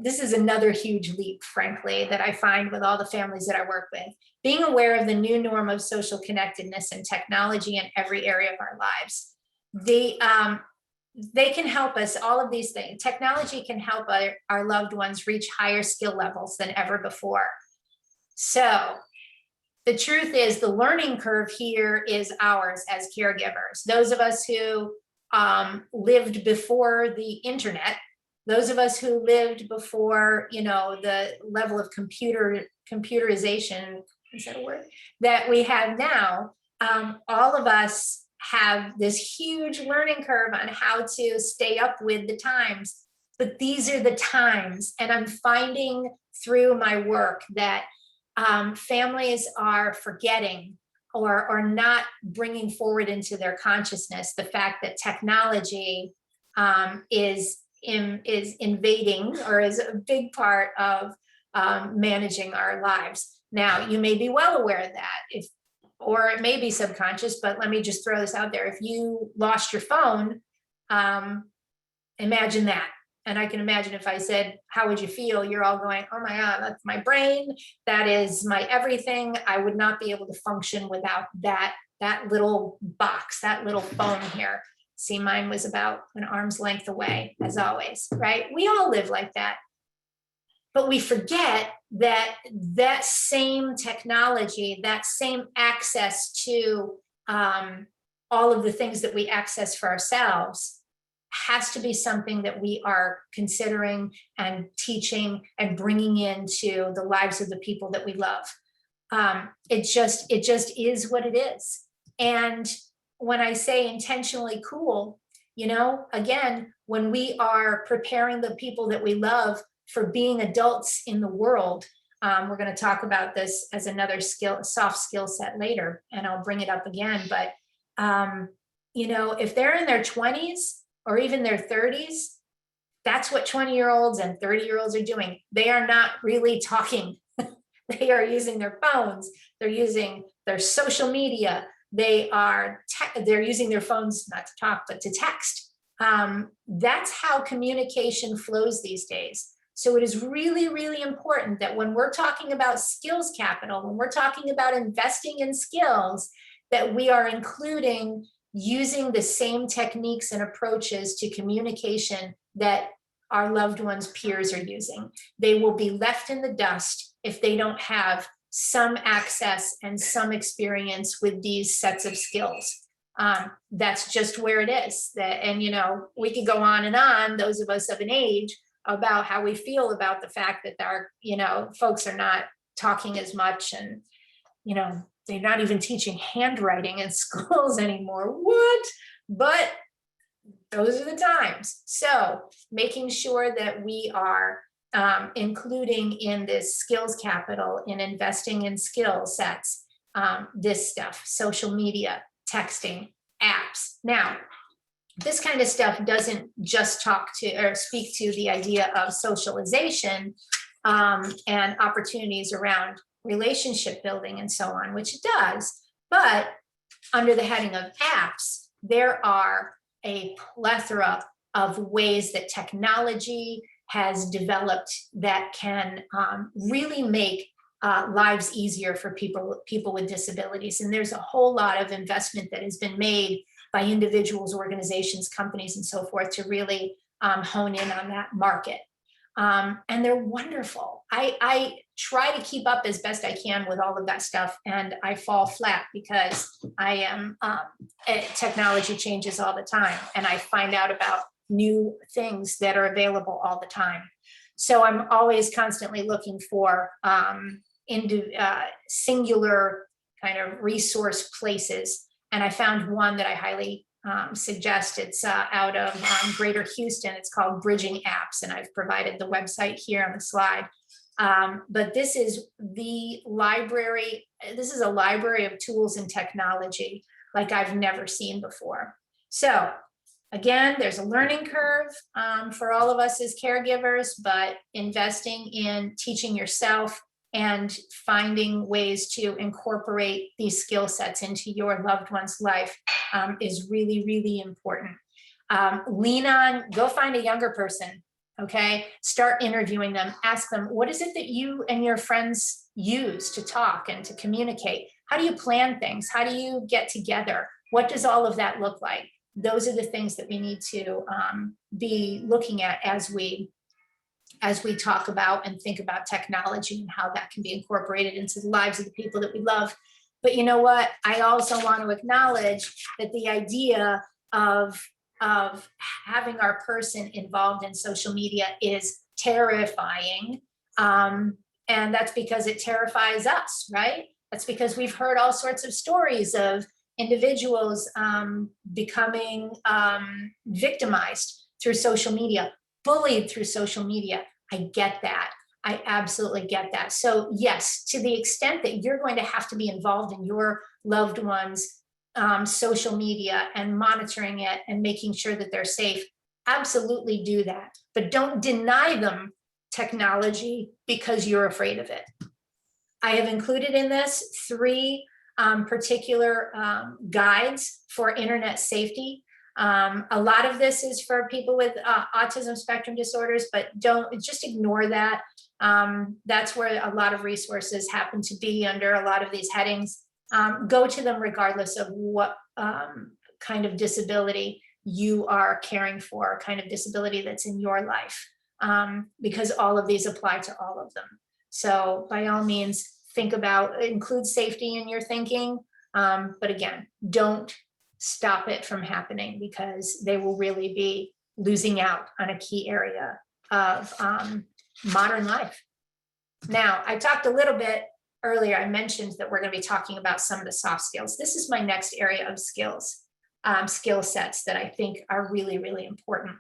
This is another huge leap, frankly, that I find with all the families that I work with. Being aware of the new norm of social connectedness and technology in every area of our lives. they can help us, all of these things. Technology can help our loved ones reach higher skill levels than ever before. So the truth is the learning curve here is ours as caregivers. Those of us who lived before the internet, those of us who lived before, you know, the level of computerization, is that a word, that we have now, all of us have this huge learning curve on how to stay up with the times. But these are the times, and I'm finding through my work that families are forgetting or not bringing forward into their consciousness the fact that technology is invading or is a big part of managing our lives. Now, you may be well aware of that, or it may be subconscious, but let me just throw this out there. If you lost your phone, imagine that. And I can imagine if I said, how would you feel? You're all going, oh my God, that's my brain. That is my everything. I would not be able to function without that little box, that little phone here. See, mine was about an arm's length away, as always, right? We all live like that. But we forget that that same technology, that same access to all of the things that we access for ourselves has to be something that we are considering and teaching and bringing into the lives of the people that we love. It just is what it is. And when I say intentionally cool, you know, again, when we are preparing the people that we love for being adults in the world, we're going to talk about this as another soft skill set later, and I'll bring it up again. But, you know, if they're in their 20s or even their 30s, that's what 20-year-olds and 30-year-olds are doing. They are not really talking. They are using their phones. They're using their social media. They're using their phones, not to talk, but to text. That's how communication flows these days. So it is really, really important that when we're talking about skills capital, when we're talking about investing in skills, that we are including using the same techniques and approaches to communication that our loved ones' peers are using. They will be left in the dust if they don't have some access and some experience with these sets of skills. That's just where it is. And, you know, we could go on and on, those of us of an age, about how we feel about the fact that our, you know, folks are not talking as much, and, you know, they're not even teaching handwriting in schools anymore. What? But those are the times. So making sure that we are including in this skills capital, in investing in skill sets, this stuff, social media, texting, apps. Now, this kind of stuff doesn't just talk to or speak to the idea of socialization and opportunities around relationship building and so on, which it does. But under the heading of apps, there are a plethora of ways that technology has developed that can really make lives easier for people with disabilities. And there's a whole lot of investment that has been made by individuals, organizations, companies, and so forth to really hone in on that market. And they're wonderful. I try to keep up as best I can with all of that stuff, and I fall flat because I am technology changes all the time, and I find out about new things that are available all the time. So I'm always constantly looking for singular kind of resource places. And I found one that I highly suggest. It's out of Greater Houston. It's called Bridging Apps, and I've provided the website here on the slide. But this is the library. This is a library of tools and technology like I've never seen before. So again, there's a learning curve for all of us as caregivers, but investing in teaching yourself and finding ways to incorporate these skill sets into your loved one's life is really, really important. Go find a younger person, okay? Start interviewing them, ask them, what is it that you and your friends use to talk and to communicate? How do you plan things? How do you get together? What does all of that look like? those are the things that we need to be looking at as we talk about and think about technology and how that can be incorporated into the lives of the people that we love. But you know what? I also want to acknowledge that the idea of having our person involved in social media is terrifying. And that's because it terrifies us, right? That's because we've heard all sorts of stories of individuals becoming victimized through social media, bullied through social media. I get that. I absolutely get that. So yes, to the extent that you're going to have to be involved in your loved ones' social media and monitoring it and making sure that they're safe, absolutely do that. But don't deny them technology because you're afraid of it. I have included in this 3 particular guides for internet safety. A lot of this is for people with autism spectrum disorders, but don't just ignore that. That's where a lot of resources happen to be under a lot of these headings. Go to them regardless of what kind of disability you are caring for, kind of disability that's in your life, because all of these apply to all of them. So by all means, include safety in your thinking. But again, don't stop it from happening, because they will really be losing out on a key area of modern life. Now, I talked a little bit earlier, I mentioned that we're going to be talking about some of the soft skills. This is my next area of skills, skill sets that I think are really, really important.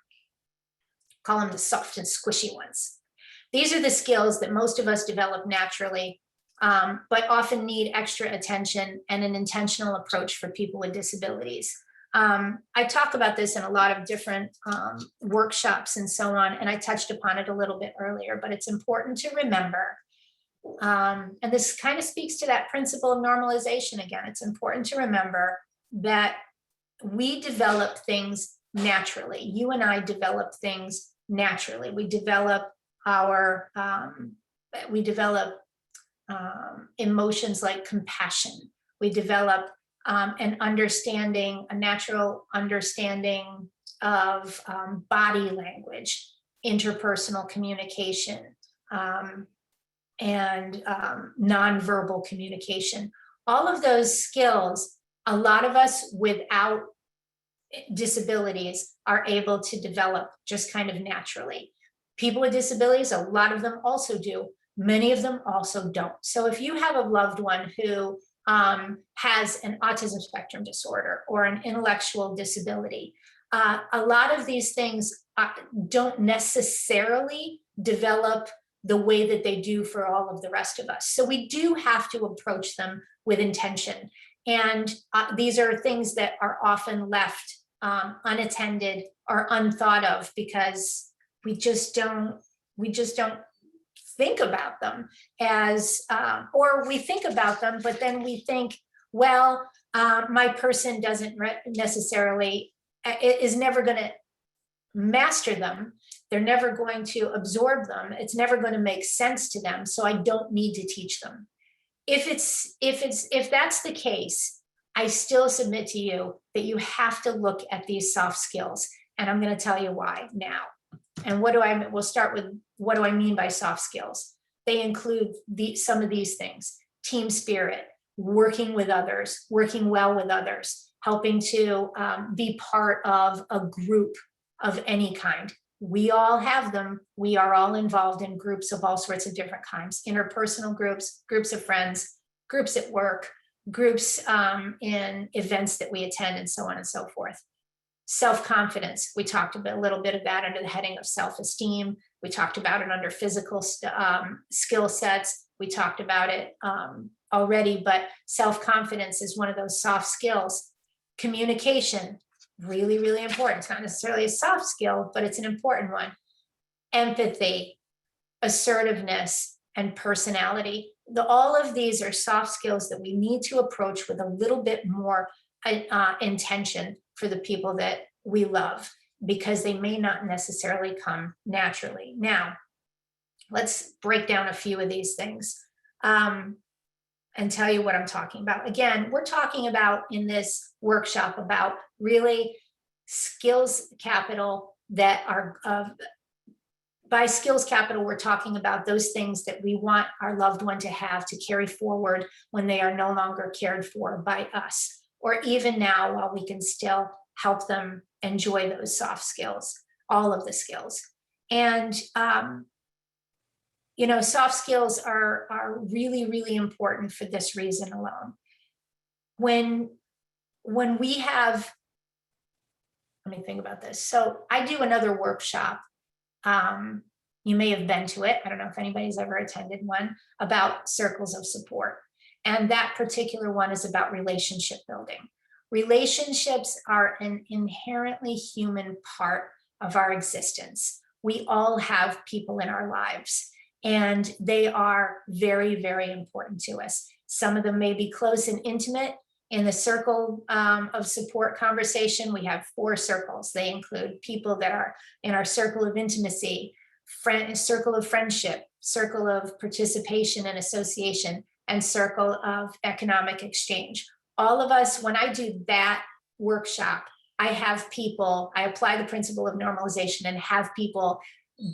Call them the soft and squishy ones. These are the skills that most of us develop naturally, but often need extra attention and an intentional approach for people with disabilities. I talk about this in a lot of different workshops and so on, and I touched upon it a little bit earlier, but it's important to remember, and this kind of speaks to that principle of normalization again. It's important to remember that we develop things naturally. You and I develop things naturally. We develop our, emotions like compassion. We develop an understanding, a natural understanding of body language, interpersonal communication, and nonverbal communication. All of those skills, a lot of us without disabilities are able to develop just kind of naturally. People with disabilities, a lot of them also do. Many of them also don't. So if you have a loved one who has an autism spectrum disorder or an intellectual disability, a lot of these things don't necessarily develop the way that they do for all of the rest of us. So we do have to approach them with intention. And these are things that are often left unattended or unthought of because we just don't think about them as, or we think about them, but then we think, well, my person doesn't necessarily, is never going to master them. They're never going to absorb them. It's never going to make sense to them. So I don't need to teach them. If that's the case, I still submit to you that you have to look at these soft skills. And I'm going to tell you why now. And we'll start with, what do I mean by soft skills? They include some of these things: team spirit, working with others, working well with others, helping to be part of a group of any kind. We all have them. We are all involved in groups of all sorts of different kinds: interpersonal groups, groups of friends, groups at work, groups in events that we attend, and so on and so forth. Self-confidence, we talked a little bit of that under the heading of self-esteem. We talked about it under physical skill sets. We talked about it already, but self-confidence is one of those soft skills. Communication, really, really important. It's not necessarily a soft skill, but it's an important one. Empathy, assertiveness, and personality. All of these are soft skills that we need to approach with a little bit more intention for the people that we love, because they may not necessarily come naturally. Now, let's break down a few of these things and tell you what I'm talking about. Again, we're talking about in this workshop about really skills capital that are by skills capital, we're talking about those things that we want our loved one to have to carry forward when they are no longer cared for by us, or even now while we can still help them enjoy those soft skills, all of the skills. And, you know, soft skills are really, really important for this reason alone. When we have, let me think about this. So I do another workshop. You may have been to it. I don't know if anybody's ever attended one, about circles of support. And that particular one is about relationship building. Relationships are an inherently human part of our existence. We all have people in our lives, and they are very, very important to us. Some of them may be close and intimate. In the circle of support conversation, we have 4 circles. They include people that are in our circle of intimacy, circle of friendship, circle of participation and association, and circle of economic exchange. All of us, when I do that workshop, I have people, I apply the principle of normalization and have people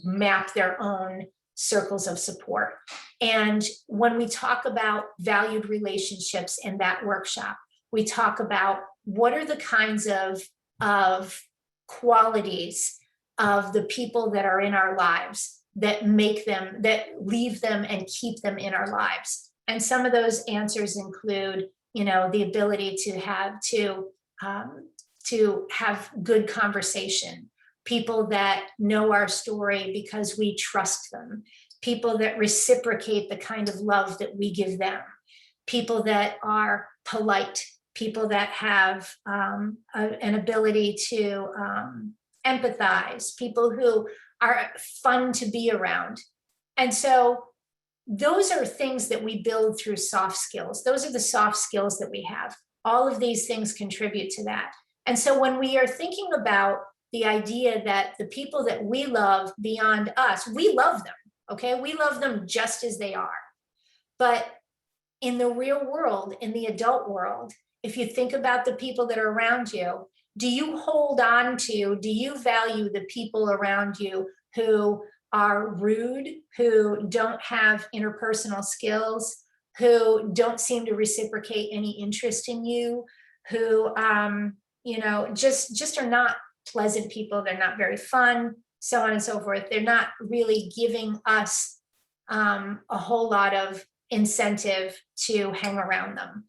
map their own circles of support. And when we talk about valued relationships in that workshop, we talk about what are the kinds of qualities of the people that are in our lives that make them, that leave them and keep them in our lives. And some of those answers include, you know, the ability to have good conversation, people that know our story because we trust them, people that reciprocate the kind of love that we give them, people that are polite, people that have an ability to empathize, people who are fun to be around. And so those are things that we build through soft skills. Those are the soft skills that we have. All of these things contribute to that. And so when we are thinking about the idea that the people that we love beyond us, we love them, okay? We love them just as they are. But in the real world, in the adult world, if you think about the people that are around you, do you hold on to, do you value the people around you who are rude, who don't have interpersonal skills, who don't seem to reciprocate any interest in you, who, you know, just are not pleasant people, they're not very fun, so on and so forth. They're not really giving us a whole lot of incentive to hang around them.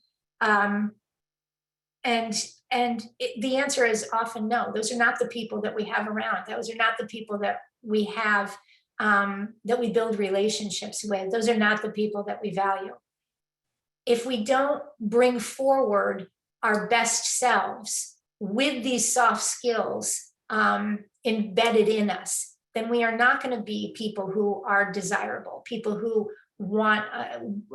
The answer is often no. Those are not the people that we have around. Those are not the people that we have, that we build relationships with. Those are not the people that we value. If we don't bring forward our best selves with these soft skills embedded in us, then we are not going to be people who are desirable, people who want,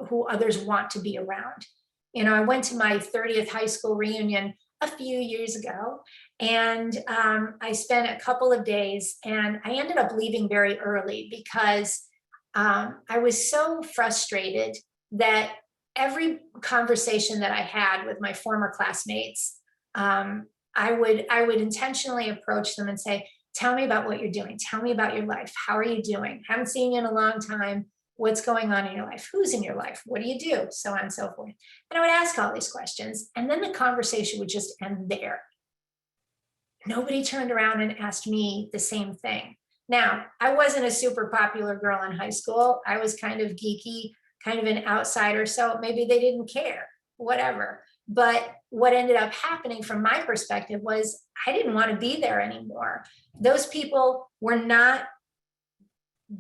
who others want to be around. You know, I went to my 30th high school reunion a few years ago, and I spent a couple of days, and I ended up leaving very early because I was so frustrated that every conversation that I had with my former classmates, I would intentionally approach them and say, tell me about what you're doing. Tell me about your life. How are you doing? Haven't seen you in a long time. What's going on in your life? Who's in your life? What do you do? So on and so forth. And I would ask all these questions, and then the conversation would just end there. Nobody turned around and asked me the same thing. Now, I wasn't a super popular girl in high school. I was kind of geeky, kind of an outsider, so maybe they didn't care, whatever. But what ended up happening from my perspective was I didn't want to be there anymore. Those people were not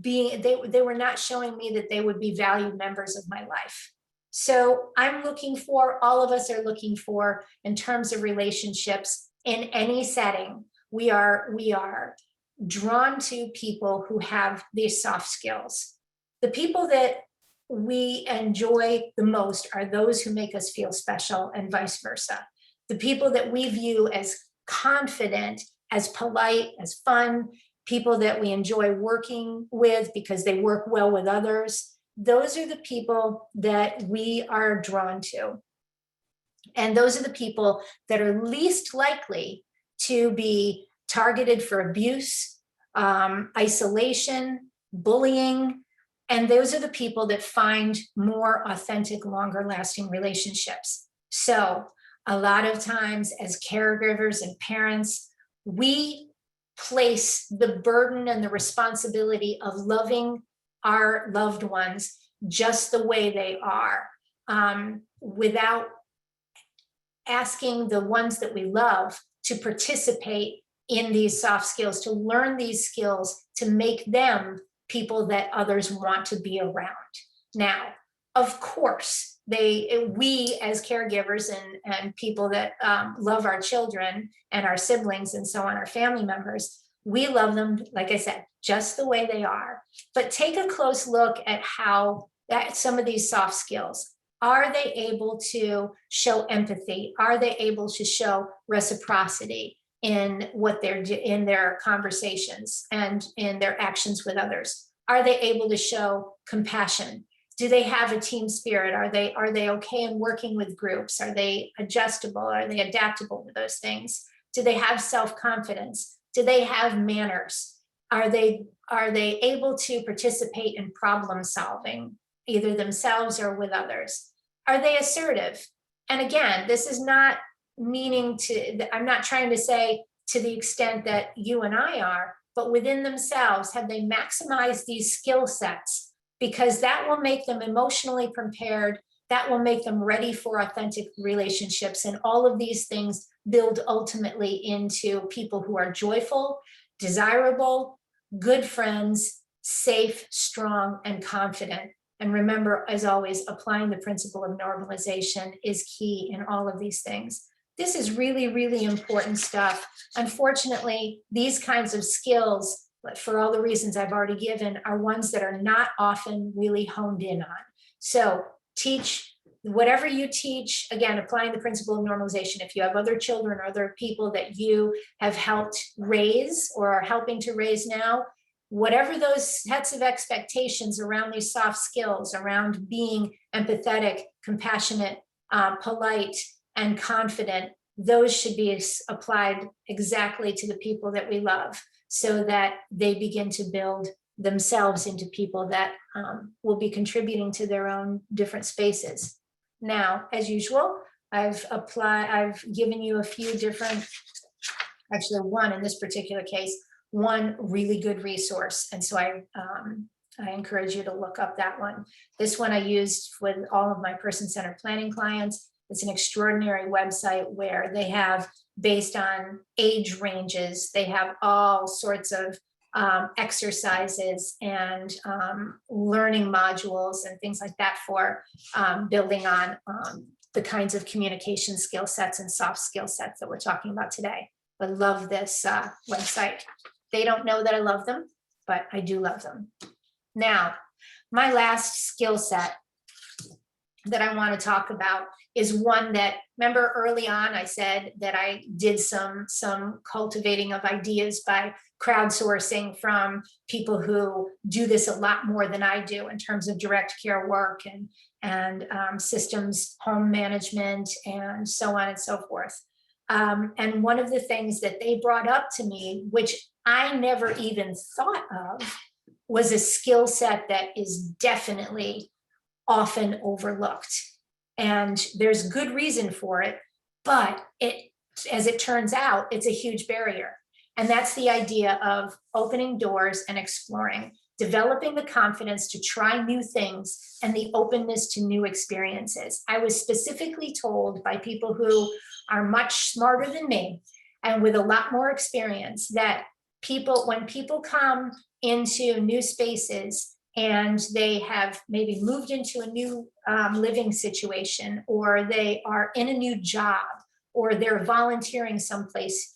being, they were not showing me that they would be valued members of my life. So I'm looking for, all of us are looking for, in terms of relationships in any setting, we are drawn to people who have these soft skills. The people that we enjoy the most are those who make us feel special, and vice versa. The people that we view as confident, as polite, as fun, people that we enjoy working with because they work well with others, those are the people that we are drawn to. And those are the people that are least likely to be targeted for abuse, isolation, bullying. And those are the people that find more authentic, longer lasting relationships. So a lot of times as caregivers and parents, we place the burden and the responsibility of loving our loved ones just the way they are, without asking the ones that we love to participate in these soft skills, to learn these skills, to make them people that others want to be around. Now, of course, we as caregivers and people that love our children and our siblings and so on, our family members, we love them, like I said, just the way they are. But take a close look at how that some of these soft skills, are they able to show empathy? Are they able to show reciprocity in what they're in their conversations and in their actions with others? Are they able to show compassion? Do they have a team spirit? Are they okay in working with groups? Are they adjustable? Are they adaptable to those things? Do they have self-confidence? Do they have manners? Are they able to participate in problem solving, either themselves or with others? Are they assertive? And again, this is not meaning to, I'm not trying to say to the extent that you and I are, but within themselves, have they maximized these skill sets? Because that will make them emotionally prepared, that will make them ready for authentic relationships. And all of these things build ultimately into people who are joyful, desirable, good friends, safe, strong, and confident. And remember, as always, applying the principle of normalization is key in all of these things. This is really, really important stuff. Unfortunately, these kinds of skills, for all the reasons I've already given, are ones that are not often really honed in on. So teach whatever you teach, again, applying the principle of normalization. If you have other children or other people that you have helped raise or are helping to raise now, whatever those sets of expectations around these soft skills, around being empathetic, compassionate, polite, and confident, those should be applied exactly to the people that we love, so that they begin to build themselves into people that will be contributing to their own different spaces. Now, as usual, I've given you a few different, actually one in this particular case, one really good resource. And so I encourage you to look up that one. This one I used with all of my person-centered planning clients. It's an extraordinary website where they have, based on age ranges, they have all sorts of exercises and learning modules and things like that for building on the kinds of communication skill sets and soft skill sets that we're talking about today. I love this website. They don't know that I love them, but I do love them. Now, my last skill set that I want to talk about is one that, remember early on I said that I did some cultivating of ideas by crowdsourcing from people who do this a lot more than I do in terms of direct care work and systems, home management, and so on and so forth. And one of the things that they brought up to me, which I never even thought of, was a skill set that is definitely often overlooked. And there's good reason for it, but as it turns out, it's a huge barrier. And that's the idea of opening doors and exploring, developing the confidence to try new things and the openness to new experiences. I was specifically told by people who are much smarter than me and with a lot more experience that when people come into new spaces and they have maybe moved into a new living situation, or they are in a new job, or they're volunteering someplace,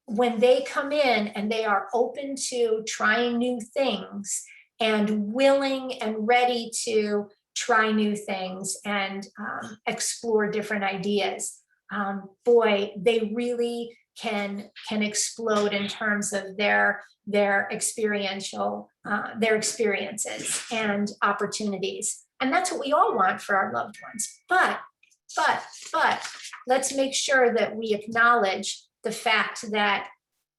when they come in and they are open to trying new things and willing and ready to try new things and explore different ideas, boy, they really can explode in terms of their experiential, their experiences and opportunities. And that's what we all want for our loved ones. But let's make sure that we acknowledge the fact that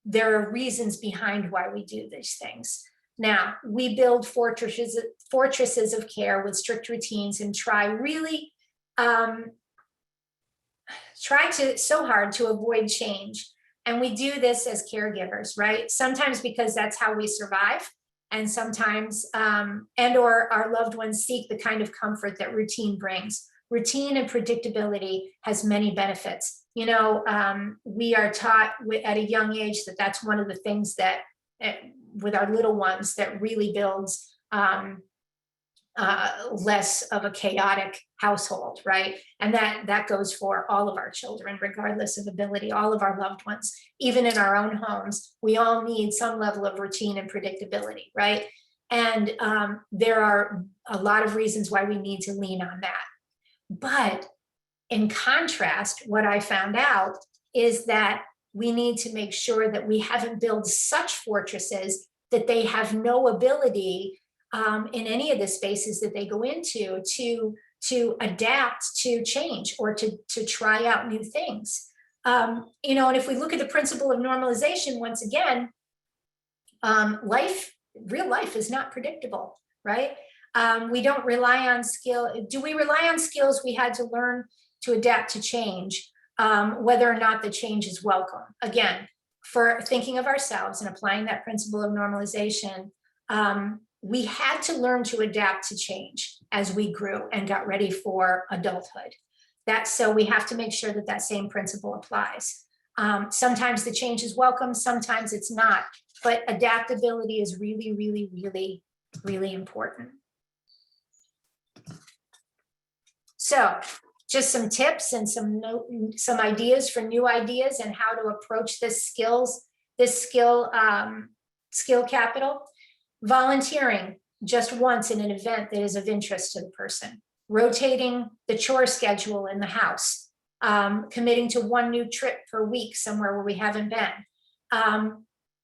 there are reasons behind why we do these things. Now, we build fortresses of care with strict routines and try so hard to avoid change. And we do this as caregivers, right? Sometimes because that's how we survive, and sometimes, or our loved ones seek the kind of comfort that routine brings. Routine and predictability has many benefits. You know, we are taught at a young age that that's one of the things that, with our little ones, that really builds less of a chaotic household, right? And that goes for all of our children, regardless of ability, all of our loved ones, even in our own homes. We all need some level of routine and predictability, right? And there are a lot of reasons why we need to lean on that. But in contrast, what I found out is that we need to make sure that we haven't built such fortresses that they have no ability in any of the spaces that they go into to adapt to change or to try out new things. You know, and if we look at the principle of normalization, once again, real life is not predictable, right? We don't rely on skill. Do we rely on skills we had to learn to adapt to change, whether or not the change is welcome? Again, for thinking of ourselves and applying that principle of normalization, we had to learn to adapt to change as we grew and got ready for adulthood. So we have to make sure that that same principle applies. Sometimes the change is welcome, sometimes it's not, but adaptability is really, really, really, really important. So just some tips and some ideas for new ideas and how to approach this skill capital. Volunteering just once in an event that is of interest to the person. Rotating the chore schedule in the house. Committing to one new trip per week somewhere where we haven't been.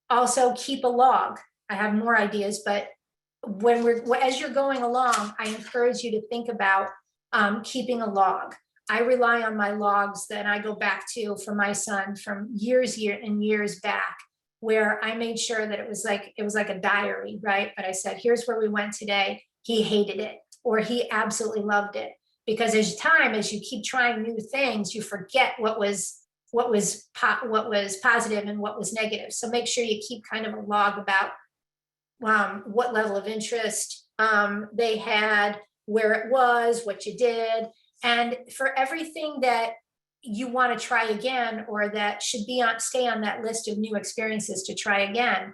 Also keep a log. I have more ideas, but as you're going along, I encourage you to think about keeping a log. I rely on my logs that I go back to for my son from years back, where I made sure that it was like a diary, right? But I said, here's where we went today. He hated it, or he absolutely loved it. Because as you keep trying new things, you forget what was positive and what was negative. So make sure you keep kind of a log about what level of interest they had, where it was, what you did. And for everything that you want to try again, or that should stay on that list of new experiences to try again,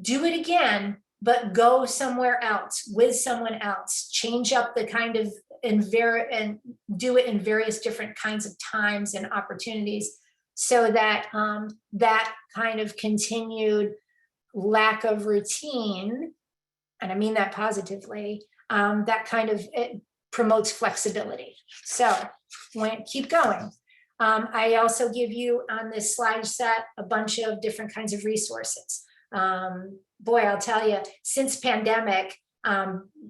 do it again, but go somewhere else with someone else. Change up the kind of and do it in various different kinds of times and opportunities, so that that kind of continued lack of routine, and I mean that positively, that kind of promotes flexibility. So keep going. I also give you on this slide set a bunch of different kinds of resources. Boy, I'll tell you, since pandemic,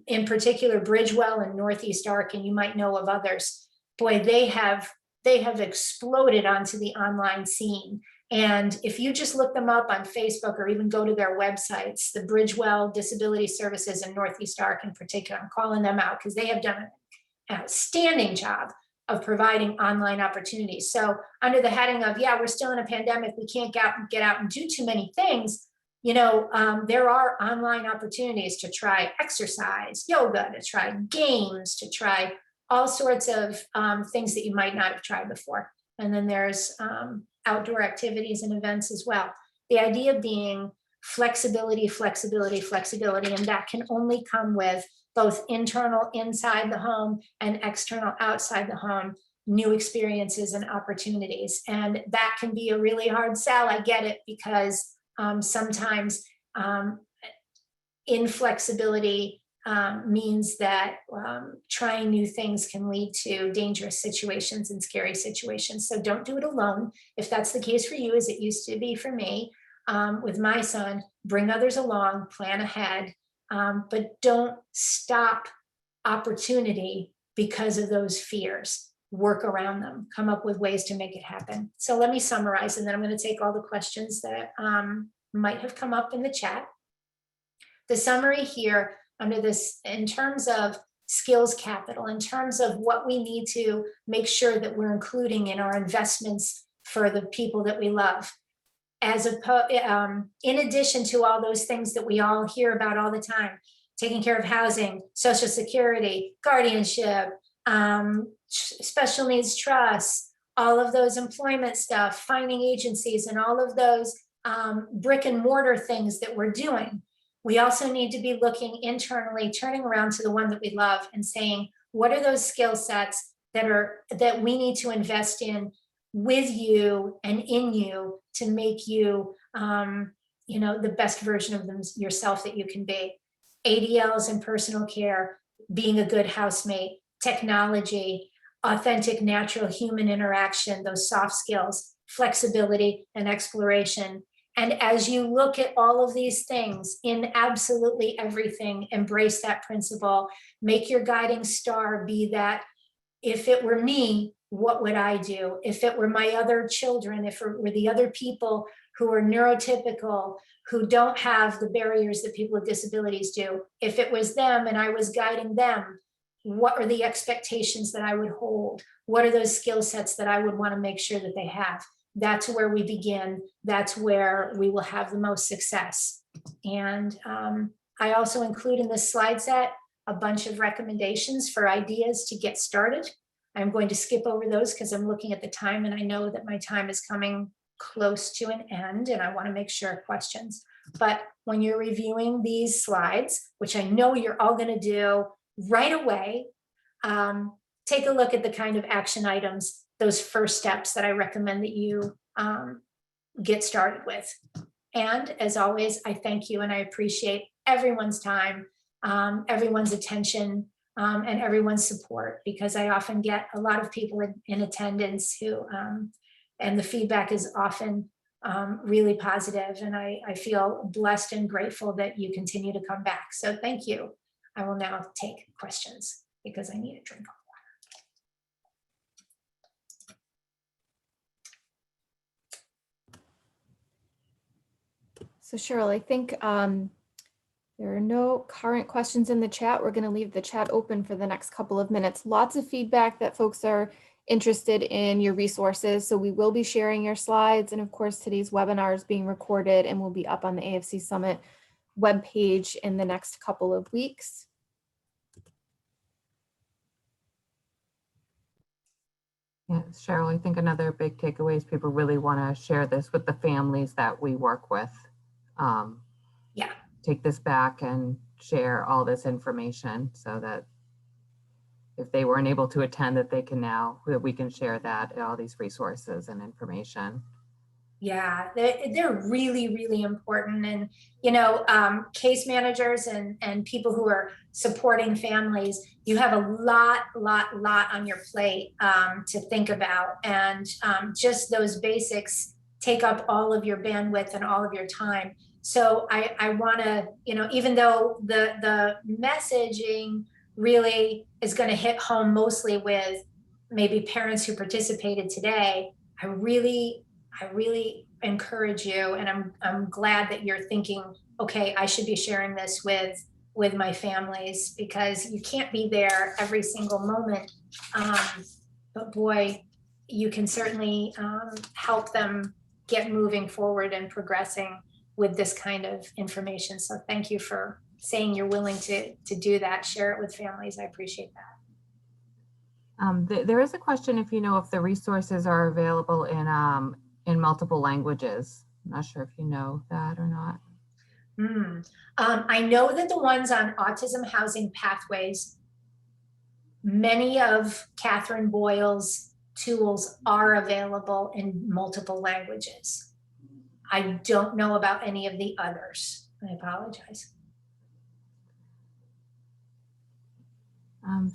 in particular, Bridgewell and Northeast Arc, and you might know of others, boy, they have exploded onto the online scene. And if you just look them up on Facebook or even go to their websites, the Bridgewell Disability Services and Northeast Arc in particular, I'm calling them out because they have done an outstanding job of providing online opportunities. So under the heading of, yeah, we're still in a pandemic, we can't get out and do too many things, you know, there are online opportunities to try exercise, yoga, to try games, to try all sorts of things that you might not have tried before. And then there's outdoor activities and events as well. The idea being flexibility, flexibility, flexibility, and that can only come with both internal inside the home and external outside the home, new experiences and opportunities. And that can be a really hard sell. I get it, because sometimes inflexibility means that trying new things can lead to dangerous situations and scary situations. So don't do it alone. If that's the case for you, as it used to be for me with my son, bring others along, plan ahead, but don't stop opportunity because of those fears. work around them, come up with ways to make it happen. So let me summarize, and then I'm going to take all the questions that might have come up in the chat. The summary here under this, in terms of skills capital, in terms of what we need to make sure that we're including in our investments for the people that we love. In addition to all those things that we all hear about all the time, taking care of housing, Social Security, guardianship, special needs trusts, all of those employment stuff, finding agencies, and all of those brick and mortar things that we're doing. We also need to be looking internally, turning around to the one that we love and saying, what are those skill sets that we need to invest in with you and in you to make you, the best version of yourself that you can be. ADLs and personal care, being a good housemate, technology, authentic, natural human interaction, those soft skills, flexibility and exploration. And as you look at all of these things in absolutely everything, embrace that principle, make your guiding star be that, if it were me, what would I do? If it were my other children, if it were the other people who are neurotypical, who don't have the barriers that people with disabilities do, if it was them and I was guiding them, what are the expectations that I would hold? What are those skill sets that I would want to make sure that they have? That's where we begin. That's where we will have the most success. And I also include in this slide set a bunch of recommendations for ideas to get started. I'm going to skip over those because I'm looking at the time and I know that my time is coming close to an end and I want to make sure questions. But when you're reviewing these slides, which I know you're all going to do right away, take a look at the kind of action items, those first steps that I recommend that you get started with. And as always, I thank you and I appreciate everyone's time, everyone's attention, and everyone's support, because I often get a lot of people in attendance who, and the feedback is often really positive, and I feel blessed and grateful that you continue to come back. So thank you. I will now take questions because I need a drink of water. So Cheryl, I think there are no current questions in the chat. We're going to leave the chat open for the next couple of minutes. Lots of feedback that folks are interested in your resources. So we will be sharing your slides. And of course, today's webinar is being recorded and will be up on the AFC Summit webpage in the next couple of weeks. Yeah, Cheryl, I think another big takeaway is people really want to share this with the families that we work with. Yeah. Take this back and share all this information so that if they weren't able to attend, that they can now, that we can share that, all these resources and information. Yeah, they're really, really important. And, you know, case managers and people who are supporting families, you have a lot on your plate to think about. And just those basics take up all of your bandwidth and all of your time. So I want to, you know, even though the messaging really is going to hit home mostly with maybe parents who participated today, I really encourage you, and I'm glad that you're thinking, okay, I should be sharing this with my families, because you can't be there every single moment. But boy, you can certainly help them get moving forward and progressing with this kind of information. So thank you for saying you're willing to do that, share it with families. I appreciate that. There is a question if you know if the resources are available in multiple languages. I'm not sure if you know that or not. I know that the ones on autism housing pathways, many of Catherine Boyle's tools are available in multiple languages. I don't know about any of the others. I apologize.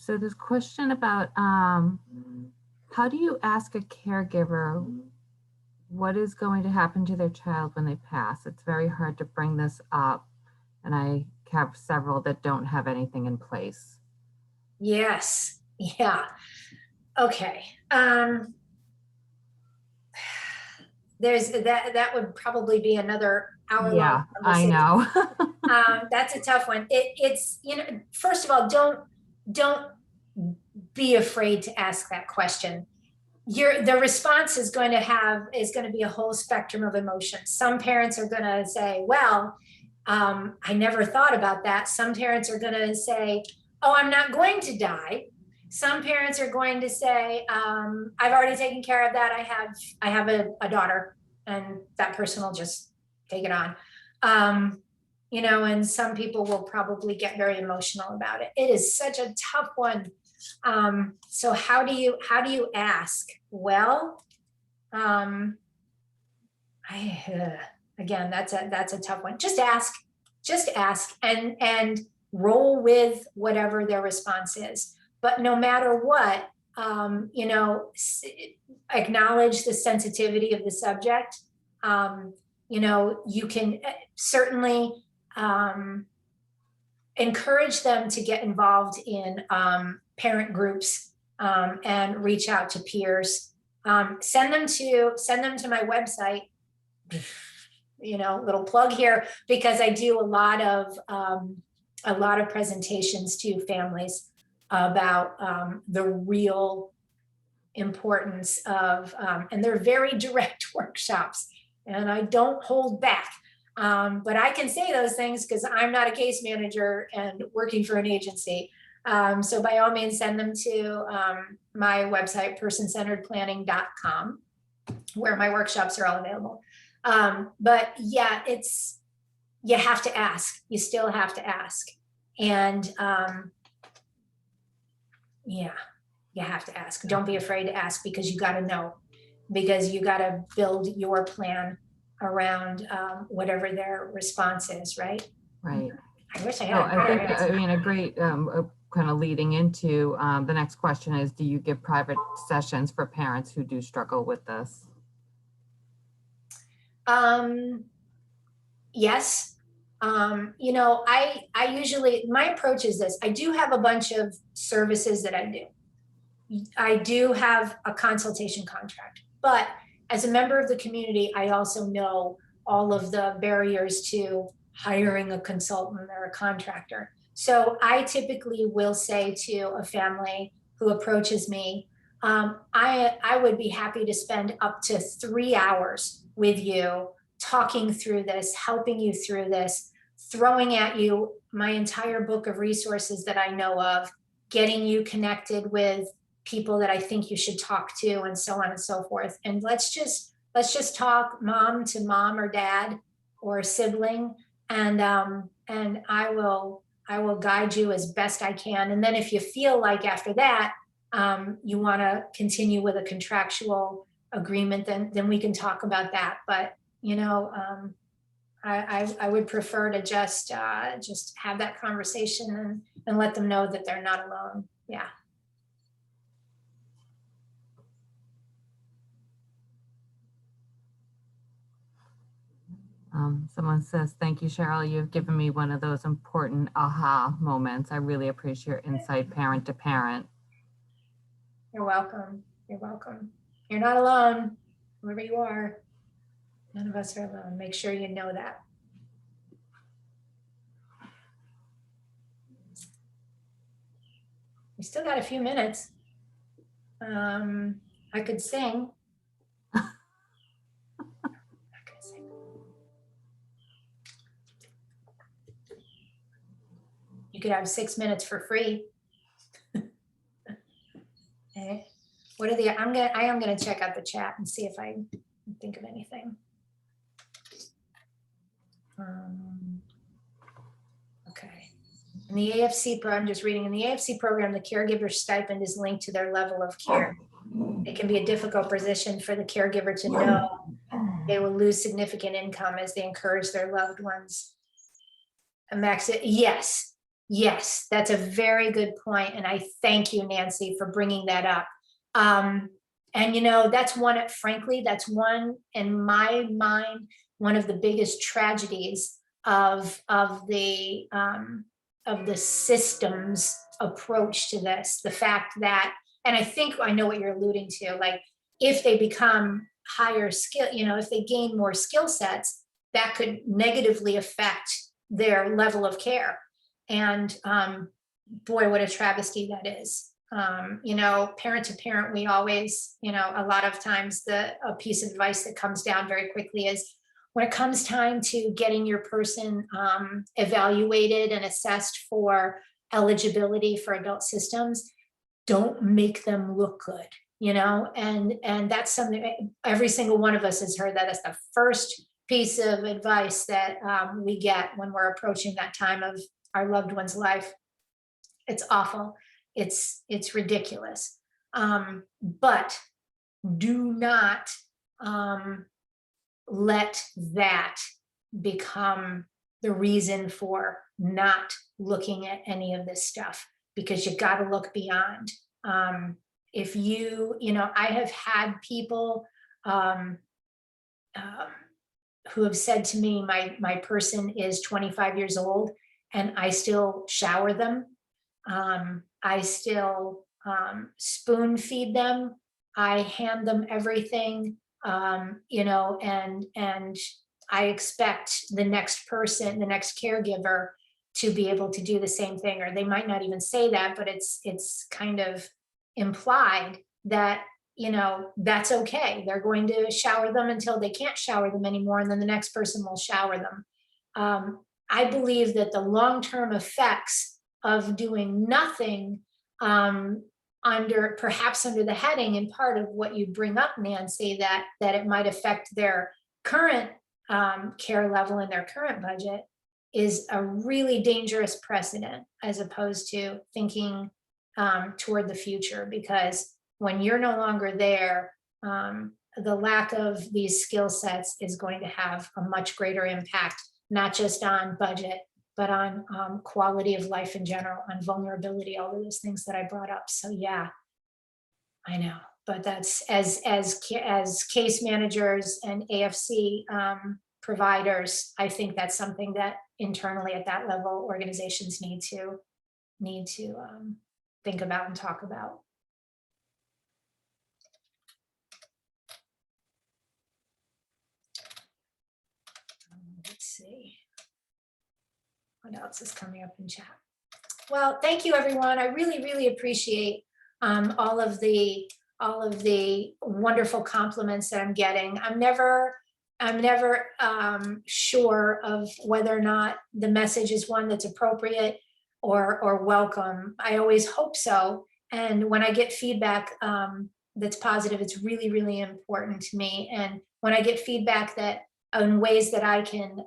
So this question about how do you ask a caregiver what is going to happen to their child when they pass? It's very hard to bring this up, and I have several that don't have anything in place. Yes, yeah. Okay. There's that would probably be another hour. Yeah, I know. That's a tough one. It's, first of all, don't be afraid to ask that question. The response is going to be a whole spectrum of emotions. Some parents are going to say, well, I never thought about that. Some parents are going to say, oh, I'm not going to die. Some parents are going to say, I've already taken care of that. I have a daughter, and that person will just take it on. And some people will probably get very emotional about it. It is such a tough one. So how do you ask? Well, again, that's a tough one. Just ask and roll with whatever their response is. But no matter what, acknowledge the sensitivity of the subject. You can certainly encourage them to get involved in parent groups and reach out to peers. Send them to my website. Little plug here, because I do a lot of presentations to families about the real importance of, and they're very direct workshops, and I don't hold back. But I can say those things because I'm not a case manager and working for an agency. So by all means, send them to my website, personcenteredplanning.com, where my workshops are all available. But yeah, you have to ask. You still have to ask. And you have to ask. Don't be afraid to ask, because you got to know, because you got to build your plan around whatever their response is, right? Right. I wish I had. A great kind of leading into the next question is, do you give private sessions for parents who do struggle with this? Yes. I usually, my approach is this. I do have a bunch of services that I do. I do have a consultation contract, but as a member of the community, I also know all of the barriers to hiring a consultant or a contractor. So I typically will say to a family who approaches me, I would be happy to spend up to 3 hours with you, talking through this, helping you through this, throwing at you my entire book of resources that I know of, getting you connected with people that I think you should talk to, and so on and so forth. And let's just talk mom to mom or dad or sibling, and I will guide you as best I can. And then if you feel like after that you want to continue with a contractual agreement, then we can talk about that. But I would prefer to just have that conversation and let them know that they're not alone. Yeah. Someone says, thank you, Cheryl. You've given me one of those important aha moments. I really appreciate your insight, parent to parent. You're welcome. You're welcome. You're not alone, wherever you are. None of us are alone. Make sure you know that. We still got a few minutes. I could sing. You could have 6 minutes for free. Okay. What are I am gonna check out the chat and see if I can think of anything. Okay. In the AFC program, I'm just reading, in the AFC program, the caregiver stipend is linked to their level of care. It can be a difficult position for the caregiver to know they will lose significant income as they encourage their loved ones. Yes, that's a very good point. And I thank you, Nancy, for bringing that up. And that's frankly, that's one, in my mind, one of the biggest tragedies of the system's approach to this. The fact that and I think I know what you're alluding to, like if they become higher skill, if they gain more skill sets, that could negatively affect their level of care. And boy, what a travesty that is. Parent to parent, we always, a lot of times a piece of advice that comes down very quickly is when it comes time to getting your person evaluated and assessed for eligibility for adult systems, don't make them look good, and that's something every single one of us has heard. That is the first piece of advice that we get when we're approaching that time of our loved one's life. It's awful. It's ridiculous. But do not let that become the reason for not looking at any of this stuff, because you got to look beyond. If I have had people who have said to me, my person is 25 years old and I still shower them. I still spoon feed them. I hand them everything, and I expect the next person, the next caregiver, to be able to do the same thing. Or they might not even say that, but it's kind of implied that, that's okay. They're going to shower them until they can't shower them anymore, and then the next person will shower them. I believe that the long-term effects of doing nothing, perhaps under the heading and part of what you bring up, Nancy, that it might affect their current care level and their current budget, is a really dangerous precedent, as opposed to thinking toward the future. Because when you're no longer there, the lack of these skill sets is going to have a much greater impact, not just on budget, but on quality of life in general, on vulnerability, all of those things that I brought up. So yeah, I know, but that's as case managers and AFC providers, I think that's something that internally at that level organizations need to think about and talk about. Let's see. What else is coming up in chat? Well, thank you, everyone. I really, really appreciate all of the wonderful compliments that I'm getting. I'm never sure of whether or not the message is one that's appropriate or welcome. I always hope so. And when I get feedback that's positive, it's really, really important to me. And when I get feedback that in ways that I can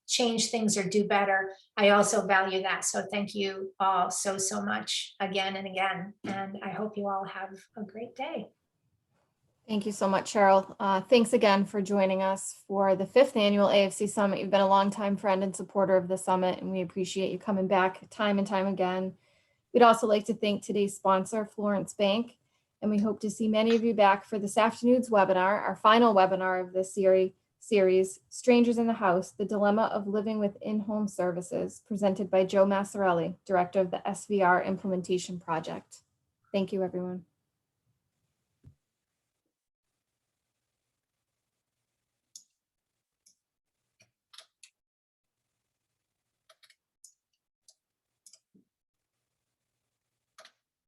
change things or do better, I also value that. So thank you all so much again and again. And I hope you all have a great day. Thank you so much, Cheryl. Thanks again for joining us for the 5th annual AFC Summit. You've been a longtime friend and supporter of the summit, and we appreciate you coming back time and time again. We'd also like to thank today's sponsor, Florence Bank, and we hope to see many of you back for this afternoon's webinar, our final webinar of this series, Strangers in the House, the Dilemma of Living with In-Home Services, presented by Joe Massarelli, Director of the SVR Implementation Project. Thank you, everyone.